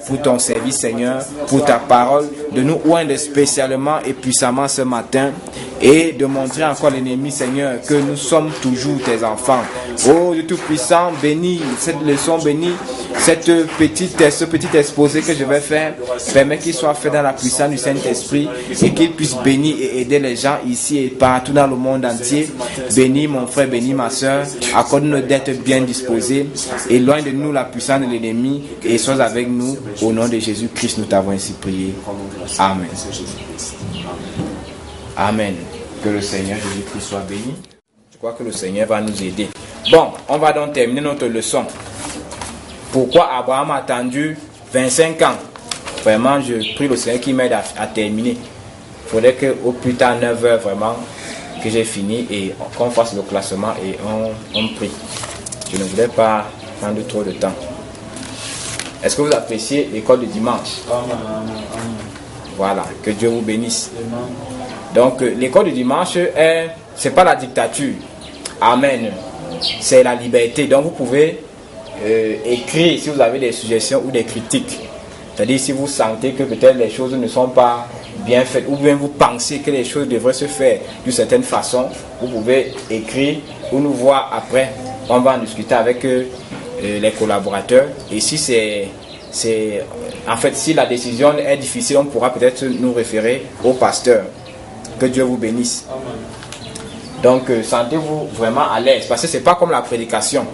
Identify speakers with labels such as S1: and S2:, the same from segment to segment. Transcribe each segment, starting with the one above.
S1: pour ton service, Seigneur, pour ta parole, de nous oindre spécialement et puissamment ce matin et de montrer encore l'ennemi, Seigneur, que nous sommes toujours tes enfants. Oh Dieu Tout-Puissant, bénis cette leçon, bénis ce petit exposé que je vais faire. Permets qu'il soit fait dans la puissance du Saint-Esprit et qu'il puisse bénir et aider les gens ici et partout dans le monde entier. Bénis mon frère, bénis ma soeur, accorde-nous d'être bien disposés, éloigne de nous la puissance de l'ennemi et sois avec nous. Au nom de Jésus-Christ, nous t'avons ainsi prié. Amen. Amen. Que le Seigneur Jésus-Christ soit béni. Je crois que le Seigneur va nous aider. Bon, on va donc terminer notre leçon. Pourquoi Abraham a attendu 25 ans? Vraiment, je prie le Seigneur qui m'aide à terminer. Il faudrait qu'au plus tard 9 heures, vraiment, que j'ai fini et qu'on fasse le classement et on prie. Je ne voulais pas prendre trop de temps. Est-ce que vous appréciez l'école de dimanche? Voilà, que Dieu vous bénisse. Donc, l'école du dimanche, c'est pas la dictature. Amen. C'est la liberté. Donc, vous pouvez écrire si vous avez des suggestions ou des critiques. C'est-à-dire, si vous sentez que peut-être les choses ne sont pas bien faites, ou bien vous pensez que les choses devraient se faire d'une certaine façon, vous pouvez écrire ou nous voir après. On va en discuter avec les collaborateurs. Et si en fait, si la décision est difficile, on pourra peut-être nous référer au pasteur. Que Dieu vous bénisse. Donc, sentez-vous vraiment à l'aise. Parce que c'est pas comme la prédication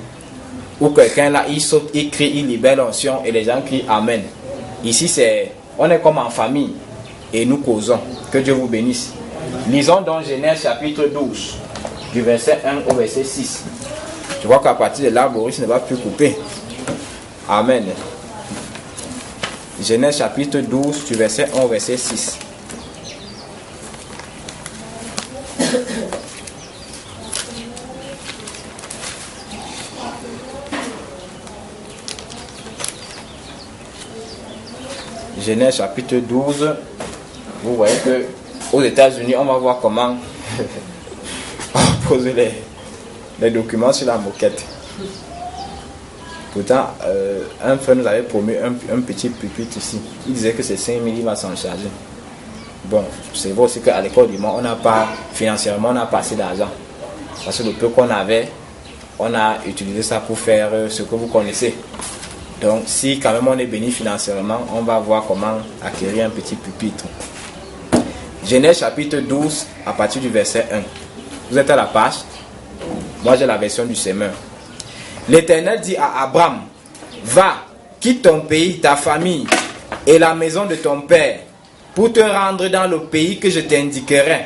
S1: où quelqu'un là, il saute, il crie, il libère l'onction et les gens crient Amen. Ici, on est comme en famille et nous causons. Que Dieu vous bénisse. Lisons donc Genèse chapitre 12, du verset 1 au verset 6. Je vois qu'à partir de là, Boris ne va plus couper. Amen. Genèse chapitre 12, du verset 1 au verset 6. Genèse chapitre 12, vous voyez que aux États-Unis, on va voir comment on pose les documents sur la moquette. Pourtant, un frère nous avait promis un petit pupitre ici. Il disait que c'est 5 000, il va s'en charger. Bon, c'est vrai aussi qu'à l'école du monde, on n'a pas, financièrement, on n'a pas assez d'argent. Parce que le peu qu'on avait, on a utilisé ça pour faire ce que vous connaissez. Donc, si quand même on est béni financièrement, on va voir comment acquérir un petit pupitre. Genèse chapitre 12, à partir du verset 1. Vous êtes à la page? Moi, j'ai la version du semeur. L'Éternel dit à Abraham, va, quitte ton pays, ta famille et la maison de ton père, pour te rendre dans le pays que je t'indiquerai.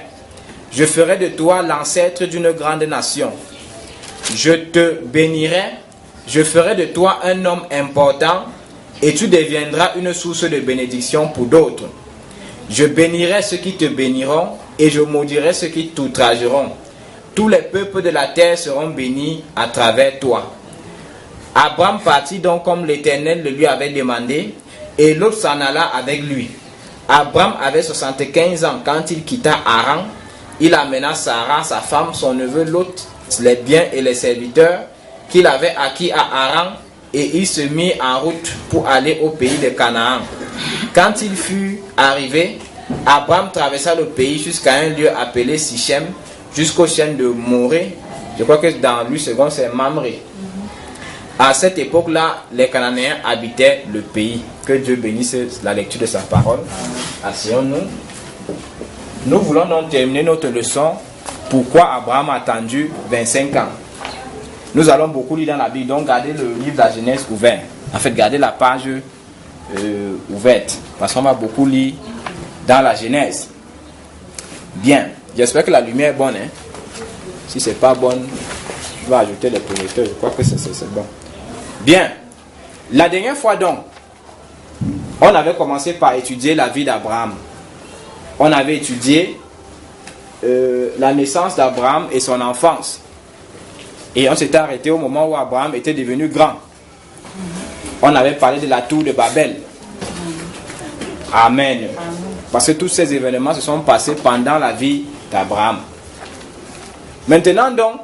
S1: Je ferai de toi l'ancêtre d'une grande nation. Je te bénirai. Je ferai de toi un homme important et tu deviendras une source de bénédiction pour d'autres. Je bénirai ceux qui te béniront et je maudirai ceux qui t'outrageront. Tous les peuples de la terre seront bénis à travers toi. Abraham partit donc comme l'Éternel le lui avait demandé et l'autre s'en alla avec lui. Abraham avait 75 ans quand il quitta Haran. Il amena Sarah, sa femme, son neveu Lot, les biens et les serviteurs qu'il avait acquis à Haran, et il se mit en route pour aller au pays de Canaan. Quand il fut arrivé, Abraham traversa le pays jusqu'à un lieu appelé Sichem, jusqu'au chêne de Morée. Je crois que dans lui second c'est Mamré. À cette époque-là, les Cananéens habitaient le pays. Que Dieu bénisse la lecture de sa parole. Asseyons-nous. Nous voulons donc terminer notre leçon. Pourquoi Abraham a attendu 25 ans? Nous allons beaucoup lire dans la Bible, donc gardez le livre de la Genèse ouvert. En fait, gardez la page ouverte, parce qu'on va beaucoup lire dans la Genèse. Bien, j'espère que la lumière est bonne. Hein? Si c'est pas bonne, je vais ajouter les projecteurs. Je crois que c'est bon. Bien, la dernière fois donc, on avait commencé par étudier la vie d'Abraham. On avait étudié la naissance d'Abraham et son enfance. Et on s'était arrêté au moment où Abraham était devenu grand. On avait parlé de la tour de Babel. Amen. Parce que tous ces événements se sont passés pendant la vie d'Abraham. Maintenant donc,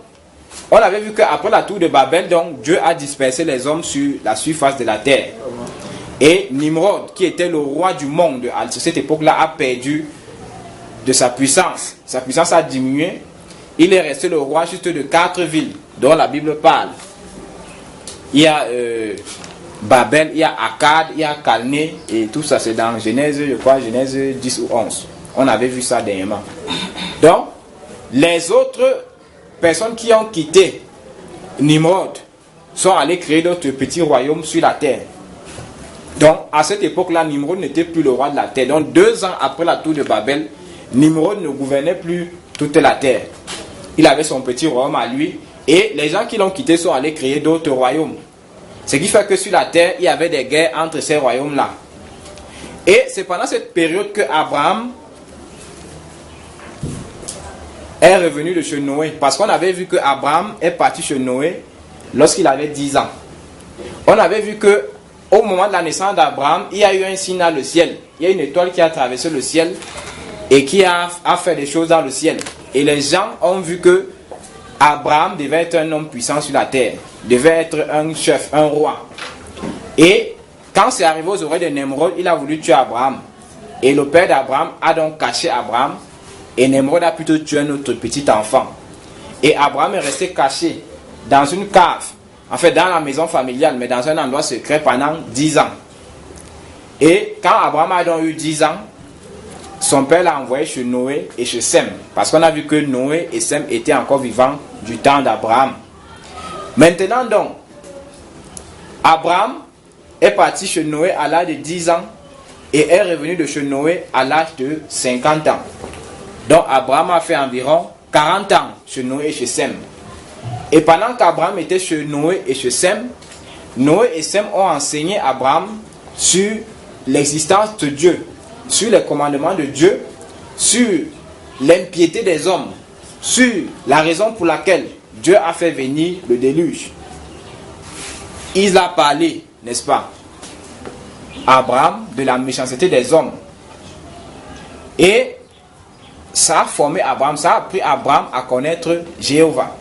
S1: on avait vu qu'après la tour de Babel, donc, Dieu a dispersé les hommes sur la surface de la terre. Et Nimrod, qui était le roi du monde à cette époque-là, a perdu de sa puissance. Sa puissance a diminué. Il est resté le roi juste de 4 villes dont la Bible parle. Il y a Babel, il y a Akkad, il y a Calné, et tout ça c'est dans Genèse, je crois, Genèse 10 ou 11. On avait vu ça dernièrement. Donc, les autres personnes qui ont quitté Nimrod sont allées créer d'autres petits royaumes sur la terre. Donc, à cette époque-là, Nimrod n'était plus le roi de la terre. Donc, 2 ans après la tour de Babel, Nimrod ne gouvernait plus toute la terre. Il avait son petit royaume à lui, et les gens qui l'ont quitté sont allés créer d'autres royaumes. Ce qui fait que sur la terre, il y avait des guerres entre ces royaumes-là. Et c'est pendant cette période que Abraham est revenu de chez Noé. Parce qu'on avait vu que Abraham est parti chez Noé lorsqu'il avait 10 ans. On avait vu que au moment de la naissance d'Abraham, il y a eu un signe dans le ciel. Il y a une étoile qui a traversé le ciel et qui a fait des choses dans le ciel. Et les gens ont vu que Abraham devait être un homme puissant sur la terre, devait être un chef, un roi. Et quand c'est arrivé aux oreilles de Nemrod, il a voulu tuer Abraham. Et le père d'Abraham a donc caché Abraham. Et Nemrod a plutôt tué un autre petit enfant. Et Abraham est resté caché dans une cave, en fait dans la maison familiale, mais dans un endroit secret pendant 10 ans. Et quand Abraham a donc eu 10 ans, son père l'a envoyé chez Noé et chez Sem. Parce qu'on a vu que Noé et Sem étaient encore vivants du temps d'Abraham. Maintenant donc, Abraham est parti chez Noé à l'âge de 10 ans et est revenu de chez Noé à l'âge de 50 ans. Donc Abraham a fait environ 40 ans chez Noé et chez Sem. Et pendant qu'Abraham était chez Noé et chez Sem, Noé et Sem ont enseigné Abraham sur l'existence de Dieu, sur les commandements de Dieu, sur l'impiété des hommes, sur la raison pour laquelle Dieu a fait venir le déluge. Il a parlé, n'est-ce pas, Abraham, de la méchanceté des hommes. Et ça a formé Abraham, ça a appris Abraham à connaître Jéhovah.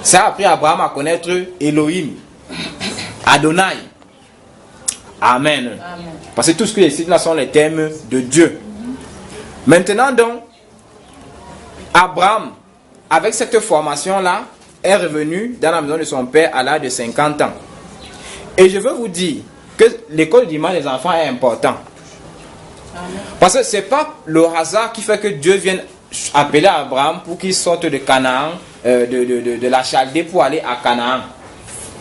S1: Ça a appris Abraham à connaître Elohim, Adonai. Amen. Amen. Parce que tout ce que je cite là sont les termes de Dieu. Maintenant donc, Abraham, avec cette formation-là, est revenu dans la maison de son père à l'âge de 50 ans. Et je veux vous dire que l'école du dimanche des enfants est important. Parce que ce n'est pas le hasard qui fait que Dieu vienne appeler Abraham pour qu'il sorte de Canaan, de la Chaldée pour aller à Canaan.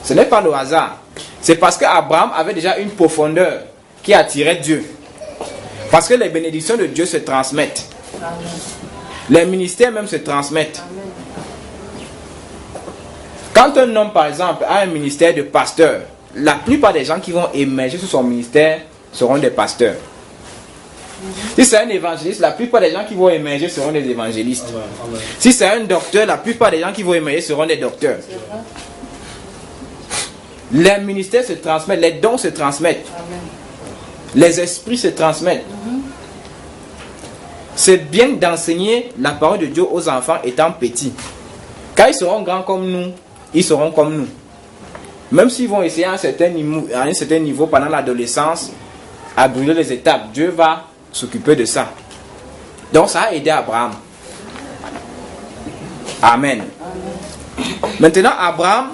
S1: Ce n'est pas le hasard. C'est parce qu'Abraham avait déjà une profondeur qui attirait Dieu. Parce que les bénédictions de Dieu se transmettent. Amen. Les ministères même se transmettent. Amen. Quand un homme, par exemple, a un ministère de pasteur, la plupart des gens qui vont émerger sur son ministère seront des pasteurs. Si c'est un évangéliste, la plupart des gens qui vont émerger seront des évangélistes. Amen. Si c'est un docteur, la plupart des gens qui vont émerger seront des docteurs. Les ministères se transmettent, les dons se transmettent. Amen. Les esprits se transmettent. C'est bien d'enseigner la parole de Dieu aux enfants étant petits. Quand ils seront grands comme nous, ils seront comme nous. Même s'ils vont essayer à un certain niveau pendant l'adolescence à brûler les étapes, Dieu va s'occuper de ça. Donc ça a aidé Abraham. Amen. Maintenant, Abraham,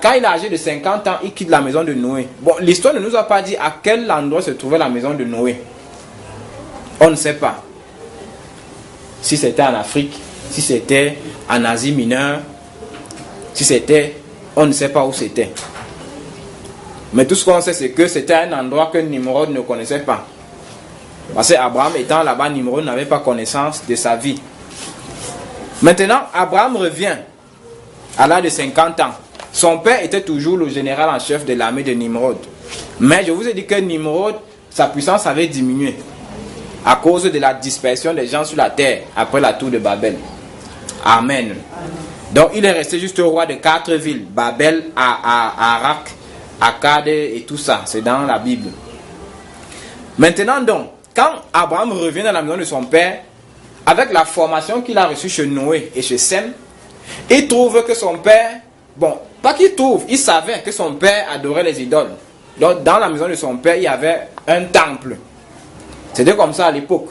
S1: quand il est âgé de 50 ans, il quitte la maison de Noé. Bon, l'histoire ne nous a pas dit à quel endroit se trouvait la maison de Noé. On ne sait pas. Si c'était en Afrique, si c'était en Asie mineure, si c'était... On ne sait pas où c'était. Mais tout ce qu'on sait, c'est que c'était un endroit que Nimrod ne connaissait pas. Parce qu'Abraham étant là-bas, Nimrod n'avait pas connaissance de sa vie. Maintenant, Abraham revient à l'âge de 50 ans. Son père était toujours le général en chef de l'armée de Nimrod. Mais je vous ai dit que Nimrod, sa puissance avait diminué à cause de la dispersion des gens sur la terre après la tour de Babel. Amen. Donc il est resté juste roi de 4 villes, Babel, Arak, Akkad et tout ça. C'est dans la Bible. Maintenant donc, quand Abraham revient dans la maison de son père, avec la formation qu'il a reçue chez Noé et chez Sem, il trouve que son père, bon, pas qu'il trouve, il savait que son père adorait les idoles. Donc, dans la maison de son père, il y avait un temple. C'était comme ça à l'époque.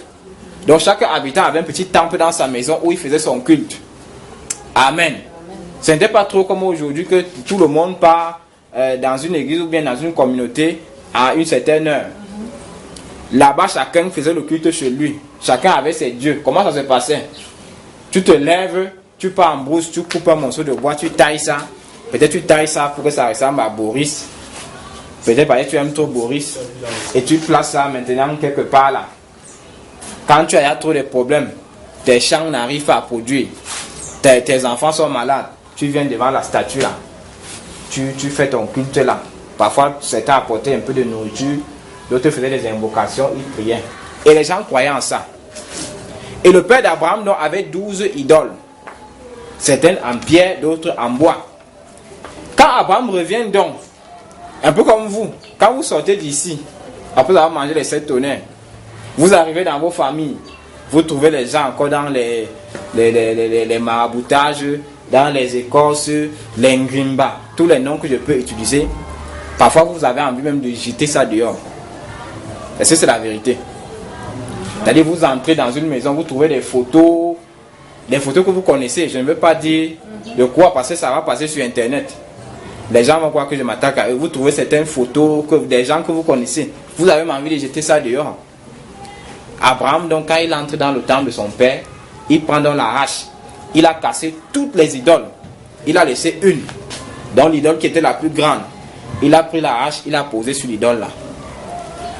S1: Donc, chaque habitant avait un petit temple dans sa maison où il faisait son culte. Amen. Ce n'était pas trop comme aujourd'hui que tout le monde part dans une église ou bien dans une communauté à une certaine heure. Là-bas, chacun faisait le culte chez lui. Chacun avait ses dieux. Comment ça se passait? Tu te lèves, tu pars en brousse, tu coupes un morceau de bois, tu tailles ça. Peut-être tu tailles ça pour que ça ressemble à Boris. Peut-être parce que tu aimes trop Boris. Et tu places ça maintenant quelque part là. Quand tu as trop de problèmes, tes champs n'arrivent pas à produire. Tes enfants sont malades. Tu viens devant la statue là. Tu fais ton culte là. Parfois, certains apportaient un peu de nourriture. D'autres faisaient des invocations, ils priaient. Et les gens croyaient en ça. Et le père d'Abraham donc, avait 12 idoles. Certaines en pierre, d'autres en bois. Quand Abraham revient donc, un peu comme vous, quand vous sortez d'ici, après avoir mangé les 7 tonnerres, vous arrivez dans vos familles, vous trouvez les gens encore dans les maraboutages, dans les écorces, les ngrimba, tous les noms que je peux utiliser. Parfois vous avez envie même de jeter ça dehors. Et c'est la vérité. C'est-à-dire vous entrez dans une maison, vous trouvez des photos que vous connaissez. Je ne veux pas dire de quoi, parce que ça va passer sur internet. Les gens vont croire que je m'attaque à eux. Vous trouvez certaines photos des gens que vous connaissez. Vous avez envie de jeter ça dehors. Abraham, donc, quand il entre dans le temple de son père, il prend donc la hache. Il a cassé toutes les idoles. Il a laissé une. Donc l'idole qui était la plus grande. Il a pris la hache, il a posé sur l'idole là.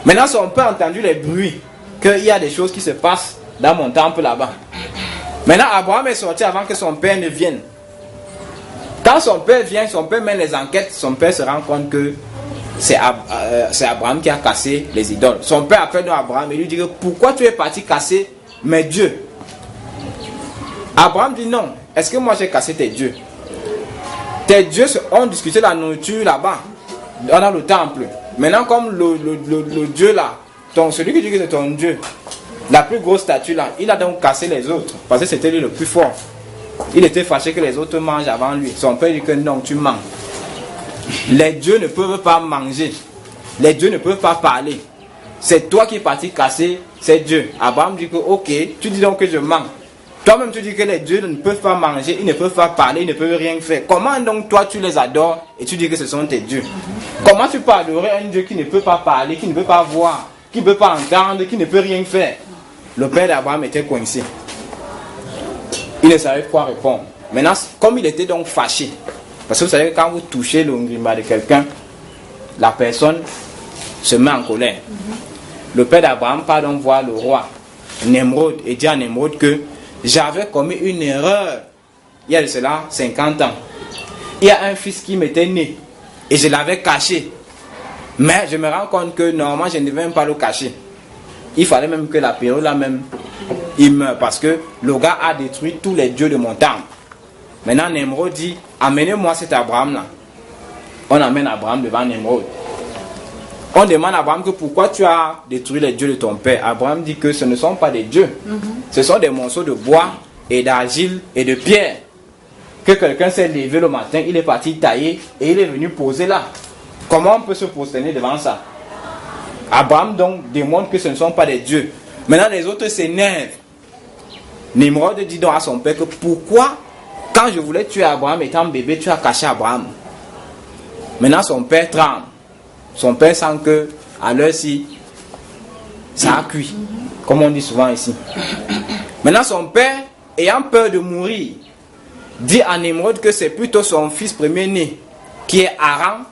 S1: Maintenant son père a entendu les bruits. Qu'il y a des choses qui se passent dans mon temple là-bas. Maintenant Abraham est sorti avant que son père ne vienne. Quand son père vient, son père mène les enquêtes, son père se rend compte que c'est Abraham qui a cassé les idoles. Son père appelle donc Abraham et lui dit que pourquoi tu es parti casser mes dieux? Abraham dit non. Est-ce que moi j'ai cassé tes dieux? Tes dieux ont discuté la nourriture là-bas, dans le temple. Maintenant comme le dieu là, celui qui dit que c'est ton dieu, la plus grosse statue là, il a donc cassé les autres, parce que c'était lui le plus fort. Il était fâché que les autres mangent avant lui. Son père dit que non, tu manges. Les dieux ne peuvent pas manger. Les dieux ne peuvent pas parler. C'est toi qui es parti casser ces dieux. Abraham dit que ok, tu dis donc que je mange. Toi-même tu dis que les dieux ne peuvent pas manger, ils ne peuvent pas parler, ils ne peuvent rien faire. Comment donc toi tu les adores et tu dis que ce sont tes dieux? Comment tu peux adorer un dieu qui ne peut pas parler, qui ne peut pas voir, qui ne peut pas entendre, qui ne peut rien faire? Le père d'Abraham était coincé. Il ne savait quoi répondre. Maintenant, comme il était donc fâché, parce que vous savez que quand vous touchez le ngrimba de quelqu'un, la personne se met en colère. Le père d'Abraham part donc voir le roi Nemrod et dit à Nemrod que j'avais commis une erreur il y a de cela 50 ans. Il y a un fils qui m'était né et je l'avais caché. Mais je me rends compte que normalement je ne devais même pas le cacher. Il fallait même que la période là même il meurt parce que le gars a détruit tous les dieux de mon temple. Maintenant Nemrod dit amenez-moi cet Abraham là. On amène Abraham devant Nemrod. On demande à Abraham que pourquoi tu as détruit les dieux de ton père. Abraham dit que ce ne sont pas des dieux. Ce sont des morceaux de bois et d'argile et de pierre. Que quelqu'un s'est levé le matin, il est parti tailler et il est venu poser là. Comment on peut se prosterner devant ça? Abraham donc démontre que ce ne sont pas des dieux. Maintenant les autres s'énervent. Nimrod dit donc à son père que pourquoi quand je voulais tuer Abraham étant bébé, tu as caché Abraham. Maintenant son père tremble. Son père sent que à l'heure-ci, ça a cuit, comme on dit souvent ici. Maintenant son père, ayant peur de mourir, dit à Nimrod que c'est plutôt son fils premier-né, qui est Haran,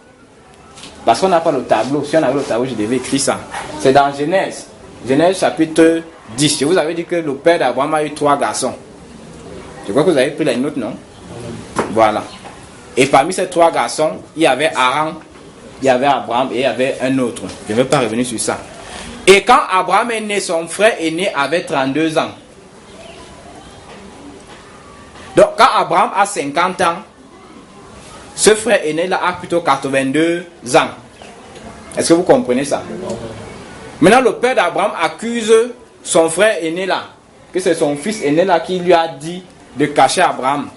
S1: parce qu'on n'a pas le tableau. Si on avait le tableau, je devais écrire ça. C'est dans Genèse, Genèse chapitre 10. Je vous avais dit que le père d'Abraham a eu 3 garçons. Je crois que vous avez pris les notes, non? Voilà. Et parmi ces 3 garçons, il y avait Haran, il y avait Abraham et il y avait un autre. Je ne vais pas revenir sur ça. Et quand Abraham est né, son frère aîné avait 32 ans. Donc quand Abraham a 50 ans, ce frère aîné là a plutôt 82 ans. Est-ce que vous comprenez ça? Maintenant le père d'Abraham accuse son frère aîné là, que c'est son fils aîné là qui lui a dit de cacher Abraham.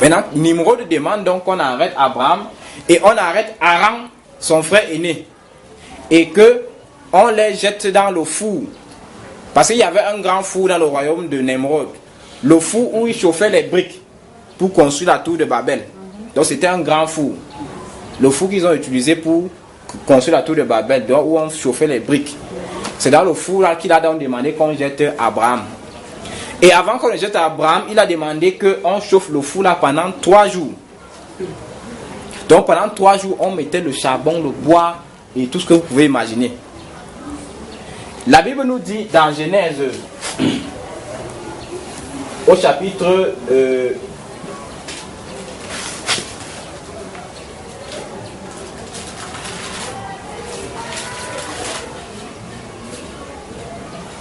S1: Maintenant Nimrod demande donc qu'on arrête Abraham et on arrête Haran son frère aîné, et que on les jette dans le four. Parce qu'il y avait un grand four dans le royaume de Nemrod. Le four où ils chauffaient les briques pour construire la tour de Babel. Donc c'était un grand four. Le four qu'ils ont utilisé pour construire la tour de Babel, donc où on chauffait les briques. C'est dans le four là qu'il a donc demandé qu'on jette Abraham. Et avant qu'on le jette Abraham, il a demandé qu'on chauffe le four là pendant 3 jours. Donc pendant 3 jours, on mettait le charbon, le bois et tout ce que vous pouvez imaginer. La Bible nous dit dans Genèse, au chapitre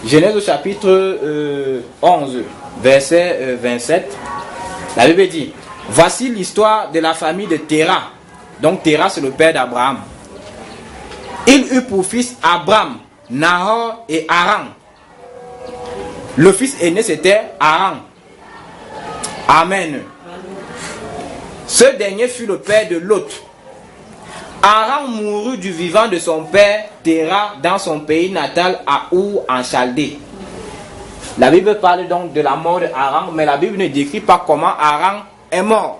S1: Genèse au chapitre 11, verset 27, la Bible dit: voici l'histoire de la famille de Terah. Donc Terah, c'est le père d'Abraham. Il eut pour fils Abram, Nahor et Haran. Le fils aîné c'était Haran. Amen. Ce dernier fut le père de Lot. Haran mourut du vivant de son père Terah dans son pays natal à Our en Chaldée. La Bible parle donc de la mort de Haran, mais la Bible ne décrit pas comment Haran est mort.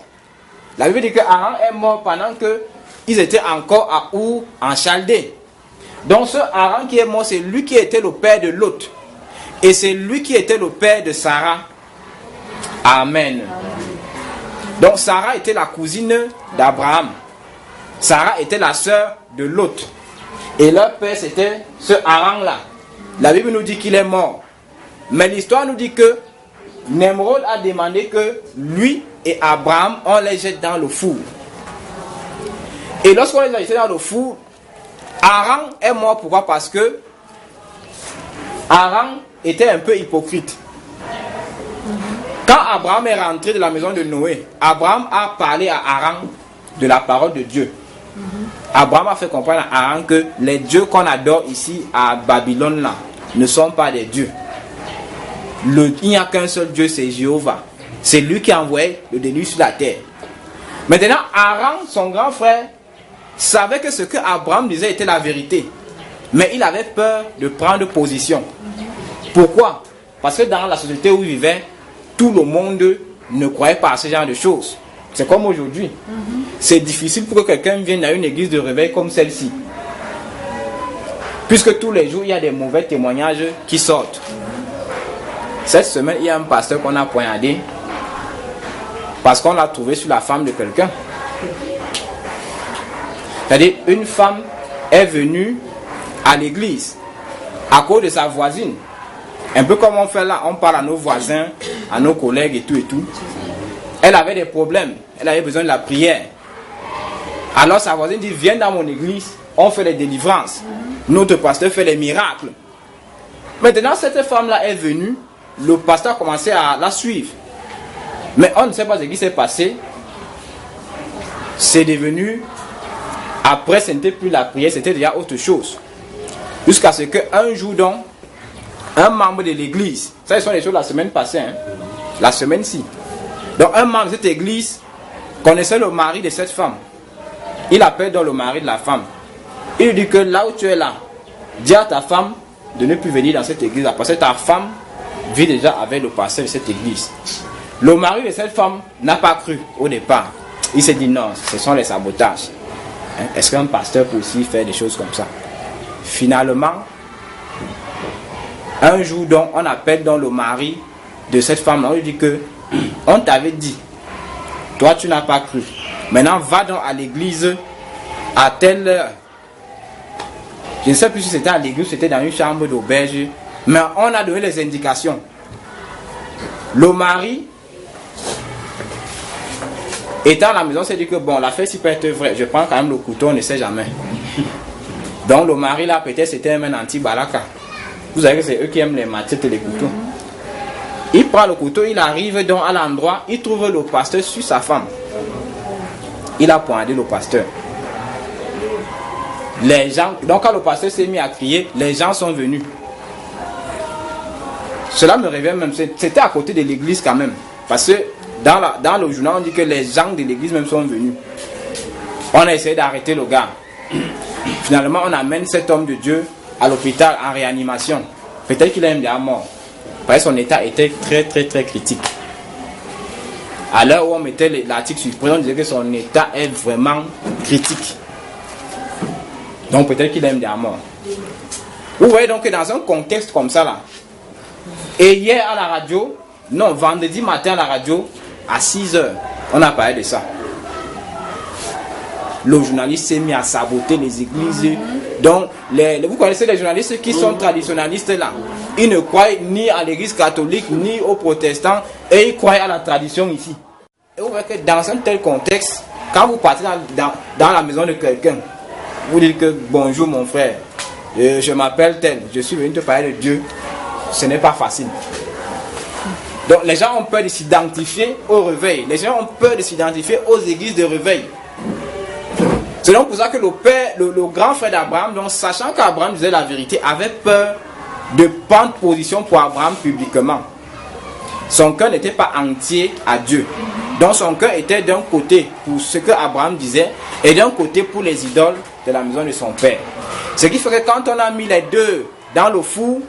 S1: La Bible dit que Haran est mort pendant qu'ils étaient encore à Our en Chaldée. Donc ce Haran qui est mort, c'est lui qui était le père de Lot. Et c'est lui qui était le père de Sarah. Amen. Donc Sarah était la cousine d'Abraham. Sarah était la sœur de Lot. Et leur père c'était ce Haran là. La Bible nous dit qu'il est mort. Mais l'histoire nous dit que Nemrod a demandé que lui et Abraham, on les jette dans le four. Et lorsqu'on les a jetés dans le four, Haran est mort. Pourquoi? Parce que Haran était un peu hypocrite. Quand Abraham est rentré de la maison de Noé, Abraham a parlé à Haran de la parole de Dieu. Abraham a fait comprendre à Haran que les dieux qu'on adore ici à Babylone là ne sont pas des dieux. Il n'y a qu'un seul Dieu, c'est Jéhovah. C'est lui qui a envoyé le déluge sur la terre. Maintenant, Haran, son grand frère, savait que ce que Abraham disait était la vérité. Mais il avait peur de prendre position. Pourquoi? Parce que dans la société où il vivait, tout le monde ne croyait pas à ce genre de choses. C'est comme aujourd'hui. C'est difficile pour que quelqu'un vienne à une église de réveil comme celle-ci. Puisque tous les jours, il y a des mauvais témoignages qui sortent. Cette semaine, il y a un pasteur qu'on a poignardé parce qu'on l'a trouvé sur la femme de quelqu'un. C'est-à-dire, une femme est venue à l'église à cause de sa voisine. Un peu comme on fait là, on parle à nos voisins, à nos collègues et tout et tout. Elle avait des problèmes, elle avait besoin de la prière. Alors sa voisine dit: viens dans mon église, on fait les délivrances. Notre pasteur fait les miracles. Maintenant, cette femme-là est venue, le pasteur a commencé à la suivre. Mais on ne sait pas ce qui s'est passé. C'est devenu, après ce n'était plus la prière, c'était déjà autre chose. Jusqu'à ce qu'un jour donc, un membre de l'église, ça ce sont les choses de la semaine passée, hein, la semaine-ci. Donc un membre de cette église connaissait le mari de cette femme. Il appelle donc le mari de la femme. Il dit que là où tu es là, dis à ta femme de ne plus venir dans cette église, parce que ta femme vit déjà avec le pasteur de cette église. Le mari de cette femme n'a pas cru au départ. Il s'est dit non, ce sont les sabotages. Hein? Est-ce qu'un pasteur peut aussi faire des choses comme ça? Finalement, un jour donc, on appelle donc le mari de cette femme. On lui dit que on t'avait dit, toi tu n'as pas cru. Maintenant va donc à l'église à telle heure. Je ne sais plus si c'était à l'église, c'était dans une chambre d'auberge, mais on a donné les indications. Le mari étant à la maison, s'est dit que bon, la fête si peut être vraie, je prends quand même le couteau, on ne sait jamais. Donc le mari là, peut-être c'était un anti-balaka. Vous savez que c'est eux qui aiment les machettes et les couteaux. Il prend le couteau, il arrive donc à l'endroit, il trouve le pasteur sur sa femme. Il a poignardé le pasteur. Les gens, donc quand le pasteur s'est mis à crier, les gens sont venus. Cela me révèle même, c'était à côté de l'église quand même. Parce que dans le journal, on dit que les gens de l'église même sont venus. On a essayé d'arrêter le gars. Finalement, on amène cet homme de Dieu à l'hôpital en réanimation. Peut-être qu'il est même déjà mort. Parce que son état était très critique. À l'heure où on mettait l'article sur le président, on disait que son état est vraiment critique. Donc peut-être qu'il est même déjà mort. Vous voyez donc que dans un contexte comme ça là, et hier à la radio, non, vendredi matin à la radio, à 6h, on a parlé de ça. Le journaliste s'est mis à saboter les églises. Donc, vous connaissez les journalistes qui sont traditionnalistes là. Ils ne croient ni à l'église catholique, ni aux protestants, et ils croient à la tradition ici. Et vous voyez que dans un tel contexte, quand vous partez dans la maison de quelqu'un, vous dites que bonjour mon frère, je m'appelle tel, je suis venu te parler de Dieu, ce n'est pas facile. Donc les gens ont peur de s'identifier au réveil. Les gens ont peur de s'identifier aux églises de réveil. C'est donc pour ça que le grand frère d'Abraham, donc sachant qu'Abraham disait la vérité, avait peur de prendre position pour Abraham publiquement. Son cœur n'était pas entier à Dieu. Donc son cœur était d'un côté pour ce que Abraham disait et d'un côté pour les idoles de la maison de son père. Ce qui fait que quand on a mis les deux dans le four,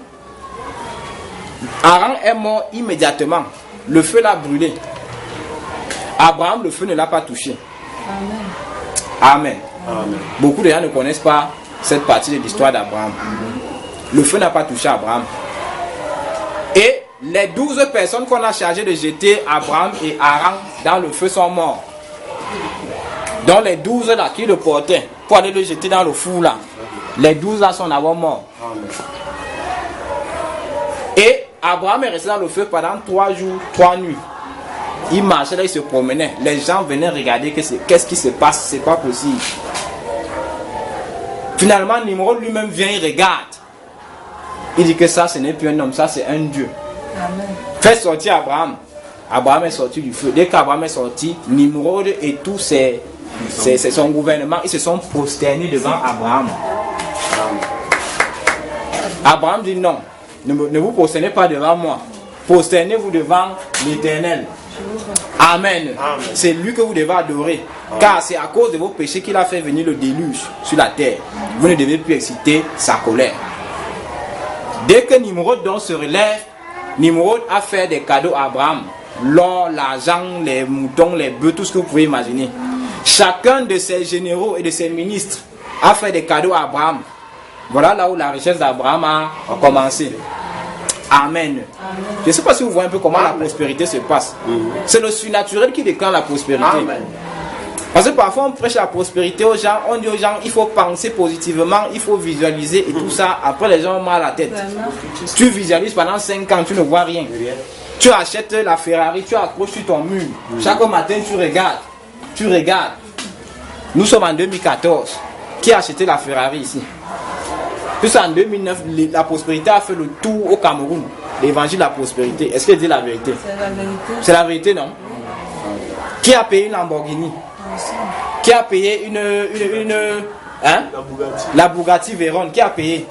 S1: Aran est mort immédiatement. Le feu l'a brûlé. Abraham, le feu ne l'a pas touché. Amen. Amen. Beaucoup de gens ne connaissent pas cette partie de l'histoire d'Abraham. Le feu n'a pas touché Abraham. Et les 12 personnes qu'on a chargées de jeter Abraham et Aran dans le feu sont morts. Donc les 12 là qui le portaient pour aller le jeter dans le four là, les 12 là sont d'abord morts. Et Abraham est resté dans le feu pendant 3 jours, 3 nuits. Il marchait là, il se promenait. Les gens venaient regarder qu'est-ce qui se passe, c'est pas possible. Finalement, Nimrod lui-même vient, il regarde. Il dit que ça, ce n'est plus un homme, ça c'est un Dieu. Amen. Fait sortir Abraham. Abraham est sorti du feu. Dès qu'Abraham est sorti, Nimrod et tout son gouvernement, ils se sont prosternés devant Abraham. Abraham dit non, ne vous prosternez pas devant moi. Prosternez-vous devant l'Éternel. Amen. Amen. C'est lui que vous devez adorer. Amen. Car c'est à cause de vos péchés qu'il a fait venir le déluge sur la terre. Vous ne devez plus exciter sa colère. Dès que Nimrod donc se relève, Nimrod a fait des cadeaux à Abraham. L'or, l'argent, les moutons, les bœufs, tout ce que vous pouvez imaginer. Chacun de ses généraux et de ses ministres a fait des cadeaux à Abraham. Voilà là où la richesse d'Abraham a commencé. Amen. Je ne sais pas si vous voyez un peu comment la prospérité se passe. C'est le surnaturel qui déclare la prospérité. Amen. Parce que parfois on prêche la prospérité aux gens, on dit aux gens il faut penser positivement, il faut visualiser et tout ça. Après les gens ont mal à la tête. Tu visualises pendant 5 ans, tu ne vois rien. Tu achètes la Ferrari, tu accroches sur ton mur. Chaque matin tu regardes. Nous sommes en 2014. Qui a acheté la Ferrari ici? Puis en 2009, la prospérité a fait le tour au Cameroun. L'évangile de la prospérité. Est-ce qu'elle dit la vérité? C'est la vérité. C'est la vérité, non? Qui a payé une Lamborghini? Qui a payé la Bugatti Veyron? Qui a payé?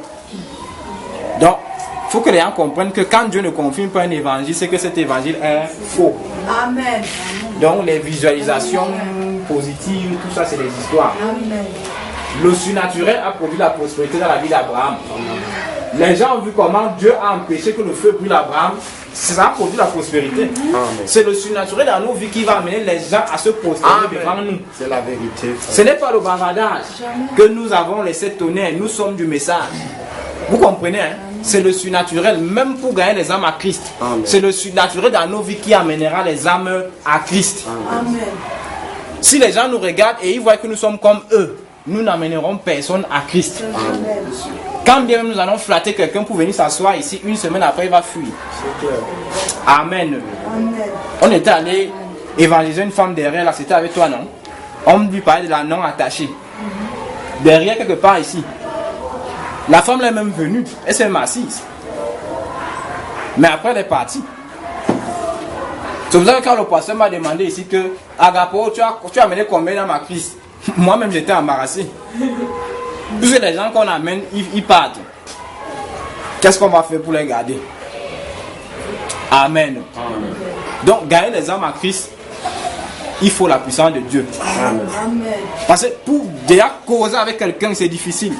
S1: Donc, il faut que les gens comprennent que quand Dieu ne confirme pas un évangile, c'est que cet évangile est faux. Amen. Donc, les visualisations positives, tout ça, c'est des histoires. Amen. Le surnaturel a produit la prospérité dans la vie d'Abraham. Les gens ont vu comment Dieu a empêché que le feu brûle Abraham. Ça a produit la prospérité. C'est le surnaturel dans nos vies qui va amener les gens à se prosterner devant nous. C'est la vérité. Ce n'est pas le bavardage que nous avons les 7 tonnerres. Nous sommes du message. Vous comprenez, hein? C'est le surnaturel, même pour gagner les âmes à Christ. C'est le surnaturel dans nos vies qui amènera les âmes à Christ. Amen. Si les gens nous regardent et ils voient que nous sommes comme eux, nous n'amènerons personne à Christ. Amen. Quand bien même nous allons flatter quelqu'un pour venir s'asseoir ici, une semaine après il va fuir. Amen. Amen. On était allé évangéliser une femme derrière là, c'était avec toi, non? On lui parlait de la non attachée. Derrière quelque part ici. La femme est même venue, elle s'est assise. Mais après elle est partie. C'est pour ça que quand le pasteur m'a demandé ici que Agapo, tu as amené combien dans ma crise? Moi-même j'étais embarrassé. Puisque les gens qu'on amène, ils partent. Qu'est-ce qu'on va faire pour les garder? Amen. Amen. Donc gagner les âmes à Christ, il faut la puissance de Dieu. Parce que pour déjà causer avec quelqu'un, c'est difficile.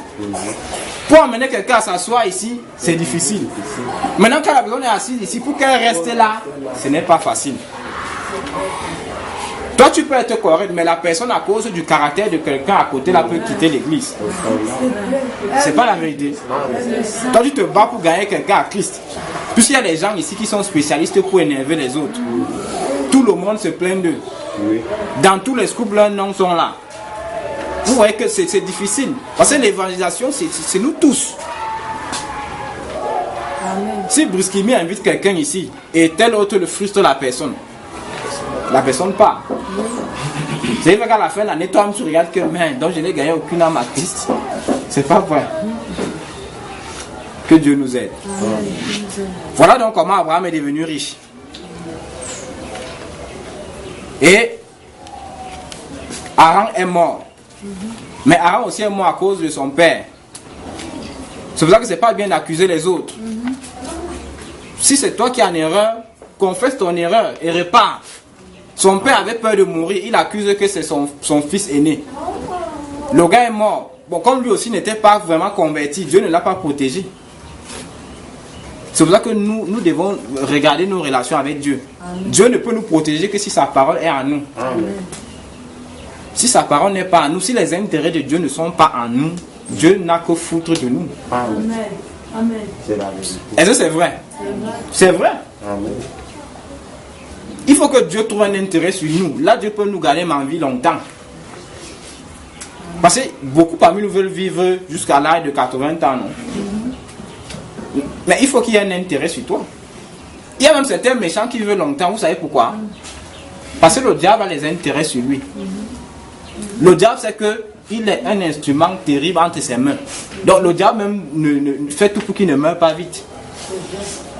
S1: Pour amener quelqu'un à s'asseoir ici, c'est difficile. Maintenant, quand la personne est assise ici, pour qu'elle reste là, ce n'est pas facile. Toi, tu peux être correct, mais la personne, à cause du caractère de quelqu'un à côté, là, peut quitter l'église. C'est pas la vérité. Toi, tu te bats pour gagner quelqu'un à Christ. Puisqu'il y a des gens ici qui sont spécialistes pour énerver les autres. Tout le monde se plaint d'eux. Dans tous les scoops, leurs noms sont là. Vous voyez que c'est difficile. Parce que l'évangélisation, c'est nous tous. Si Bruskimi invite quelqu'un ici et tel autre le frustre la personne part. C'est vrai qu'à la fin de l'année, toi, tu regardes que donc je n'ai gagné aucune âme à Christ. C'est pas vrai. Que Dieu nous aide. Voilà donc comment Abraham est devenu riche. Et Haran est mort. Mais Haran aussi est mort à cause de son père. C'est pour ça que c'est pas bien d'accuser les autres. Si c'est toi qui es en erreur, confesse ton erreur et répare. Son père avait peur de mourir, il accuse que c'est son fils aîné. Le gars est mort. Bon, comme lui aussi n'était pas vraiment converti, Dieu ne l'a pas protégé. C'est pour ça que nous devons regarder nos relations avec Dieu. Amen. Dieu ne peut nous protéger que si sa parole est en nous. Amen. Si sa parole n'est pas en nous, si les intérêts de Dieu ne sont pas en nous, Dieu n'a que foutre de nous. Amen. Amen. C'est la vérité. Est-ce que c'est vrai? C'est vrai. Amen. Il faut que Dieu trouve un intérêt sur nous. Là, Dieu peut nous garder en vie longtemps. Parce que beaucoup parmi nous veulent vivre jusqu'à l'âge de 80 ans, non? Mais il faut qu'il y ait un intérêt sur toi. Il y a même certains méchants qui vivent longtemps. Vous savez pourquoi? Parce que le diable a les intérêts sur lui. Le diable, c'est qu'il est un instrument terrible entre ses mains. Donc le diable même ne fait tout pour qu'il ne meure pas vite.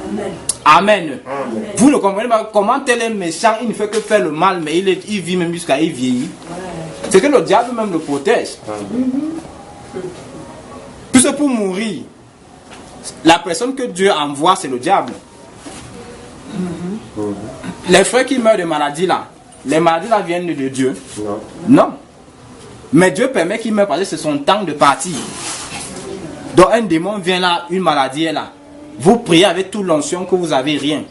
S1: Amen. Amen. Vous ne comprenez pas comment tel est méchant, il ne fait que faire le mal, mais il vit même jusqu'à il vieillit. C'est que le diable même le protège. Puisque pour mourir, la personne que Dieu envoie, c'est le diable. Les frères qui meurent de maladies là, les maladies là viennent de Dieu? Non. Mais Dieu permet qu'ils meurent parce que c'est son temps de partir. Donc un démon vient là, une maladie est là. Vous priez avec toute l'onction que vous avez rien.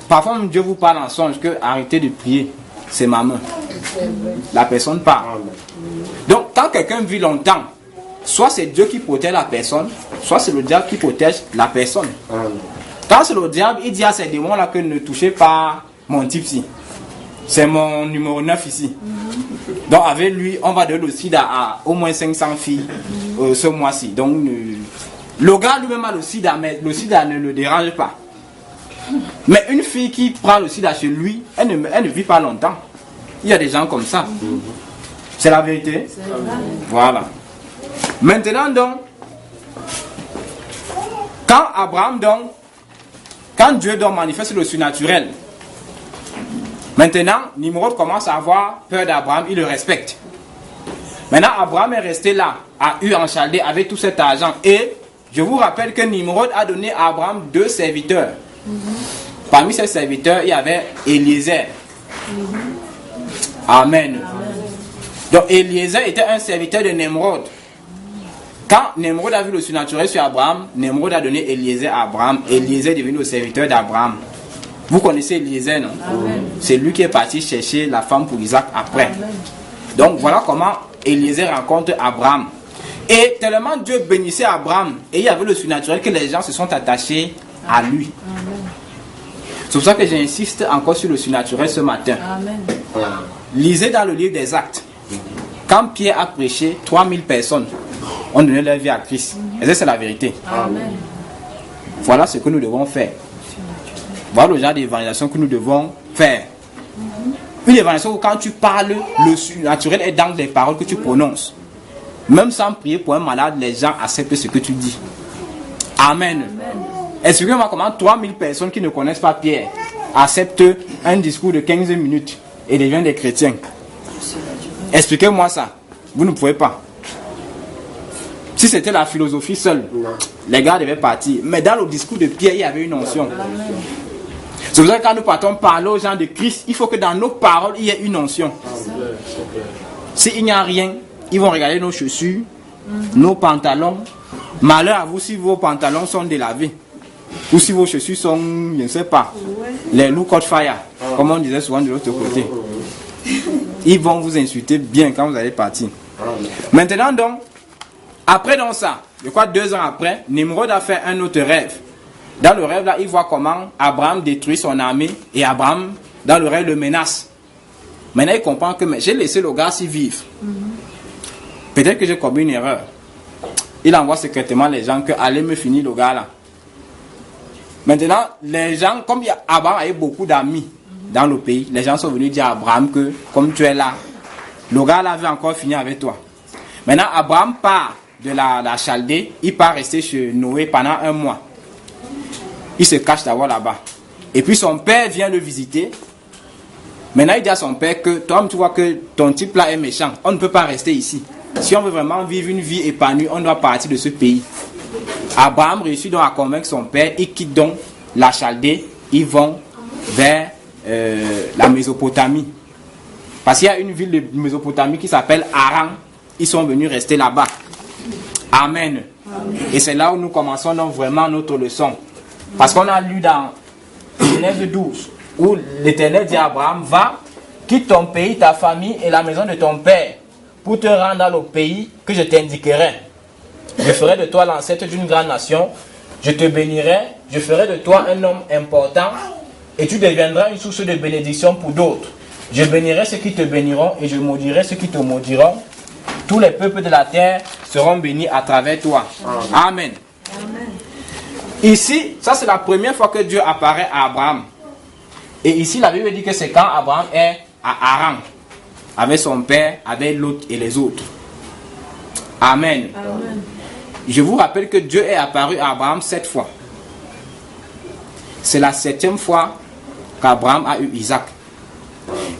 S1: Parfois Dieu vous parle en songe que arrêtez de prier, c'est ma main. La personne part. Donc quand quelqu'un vit longtemps, soit c'est Dieu qui protège la personne, soit c'est le diable qui protège la personne. Quand c'est le diable, il dit à ces démons là que ne touchez pas mon type ci. C'est mon numéro 9 ici. Donc avec lui, on va donner le sida à au moins 500 filles ce mois-ci. Donc le gars lui-même a le sida, mais le sida ne le dérange pas. Mais une fille qui prend le sida chez lui, elle ne vit pas longtemps. Il y a des gens comme ça. C'est la vérité. Voilà. Maintenant donc, quand Dieu donc manifeste le surnaturel, maintenant Nimrod commence à avoir peur d'Abraham, il le respecte. Maintenant Abraham est resté là, à Ur en Chaldée avec tout cet argent. Et je vous rappelle que Nimrod a donné à Abraham 2 serviteurs. Parmi ces serviteurs, il y avait Eliezer. Amen. Donc Eliezer était un serviteur de Nimrod. Quand Nimrod a vu le surnaturel sur Abraham, Nimrod a donné Eliezer à Abraham. Eliezer est devenu le serviteur d'Abraham. Vous connaissez Eliezer, non? C'est lui qui est parti chercher la femme pour Isaac après. Amen. Donc voilà comment Eliezer rencontre Abraham. Et tellement Dieu bénissait Abraham et il y avait le surnaturel que les gens se sont attachés à lui. C'est pour ça que j'insiste encore sur le surnaturel ce matin. Amen. Lisez dans le livre des Actes. Quand Pierre a prêché, 3000 personnes ont donné leur vie à Christ. Et ça, c'est la vérité. Amen. Voilà ce que nous devons faire. Voilà le genre d'évangélisation que nous devons faire. Une évangélisation où quand tu parles, le surnaturel est dans les paroles que tu prononces. Même sans prier pour un malade, les gens acceptent ce que tu dis. Amen. Expliquez-moi comment 3000 personnes qui ne connaissent pas Pierre acceptent un discours de 15 minutes et deviennent des chrétiens. Expliquez-moi ça. Vous ne pouvez pas. Si c'était la philosophie seule, les gars devaient partir. Mais dans le discours de Pierre, il y avait une onction. C'est pour ça que quand nous partons parler aux gens de Christ, il faut que dans nos paroles, il y ait une onction. S'il n'y a rien, ils vont regarder nos chaussures, nos pantalons. Malheur à vous si vos pantalons sont délavés. Ou si vos chaussures sont, je ne sais pas, les look hot fire, comme on disait souvent de l'autre côté. Ils vont vous insulter bien quand vous allez partir. Maintenant donc, après donc ça, je crois 2 ans après, Nimrod a fait un autre rêve. Dans le rêve là, il voit comment Abraham détruit son armée et Abraham, dans le rêve, le menace. Maintenant il comprend que j'ai laissé le gars s'y vivre. Peut-être que j'ai commis une erreur. Il envoie secrètement les gens que allez me finir le gars là. Maintenant, les gens, comme Abraham avait beaucoup d'amis dans le pays, les gens sont venus dire à Abraham que, comme tu es là, le gars là veut encore finir avec toi. Maintenant, Abraham part de la Chaldée, il part rester chez Noé pendant 1 mois. Il se cache d'abord là-bas. Et puis son père vient le visiter. Maintenant, il dit à son père que, toi, tu vois que ton type là est méchant, on ne peut pas rester ici. Si on veut vraiment vivre une vie épanouie, on doit partir de ce pays. Abraham réussit donc à convaincre son père, il quitte donc la Chaldée, ils vont vers la Mésopotamie. Parce qu'il y a une ville de Mésopotamie qui s'appelle Haran, ils sont venus rester là-bas. Amen. Et c'est là où nous commençons donc vraiment notre leçon. Parce qu'on a lu dans Genèse 12, où l'Éternel dit à Abraham, va, quitte ton pays, ta famille et la maison de ton père, pour te rendre dans le pays que je t'indiquerai. Je ferai de toi l'ancêtre d'une grande nation, je te bénirai, je ferai de toi un homme important, et tu deviendras une source de bénédiction pour d'autres. Je bénirai ceux qui te béniront, et je maudirai ceux qui te maudiront. Tous les peuples de la terre seront bénis à travers toi. Amen. Amen. Ici, ça c'est la première fois que Dieu apparaît à Abraham. Et ici, la Bible dit que c'est quand Abraham est à Haran, avec son père, avec Lot et les autres. Amen. Amen. Je vous rappelle que Dieu est apparu à Abraham 7 fois. C'est la 7e fois qu'Abraham a eu Isaac.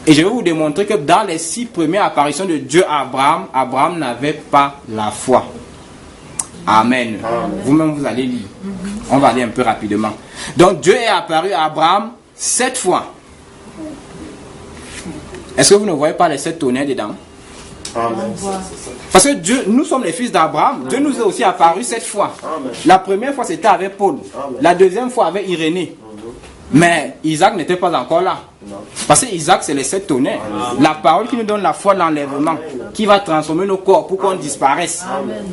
S1: Et je vais vous démontrer que dans les 6 premières apparitions de Dieu à Abraham, Abraham n'avait pas la foi. Amen. Vous-même, vous allez lire. On va aller un peu rapidement. Donc, Dieu est apparu à Abraham 7 fois. Est-ce que vous ne voyez pas les 7 tonnerres dedans? Amen. Parce que Dieu, nous sommes les fils d'Abraham. Dieu nous est aussi apparu 7 fois. Amen. La première fois, c'était avec Paul. Amen. La deuxième fois, avec Irénée. Mais Isaac n'était pas encore là. Parce que Isaac, c'est les 7 tonnerres. Amen. La parole qui nous donne la foi, l'enlèvement, qui va transformer nos corps pour qu'on disparaisse. Amen.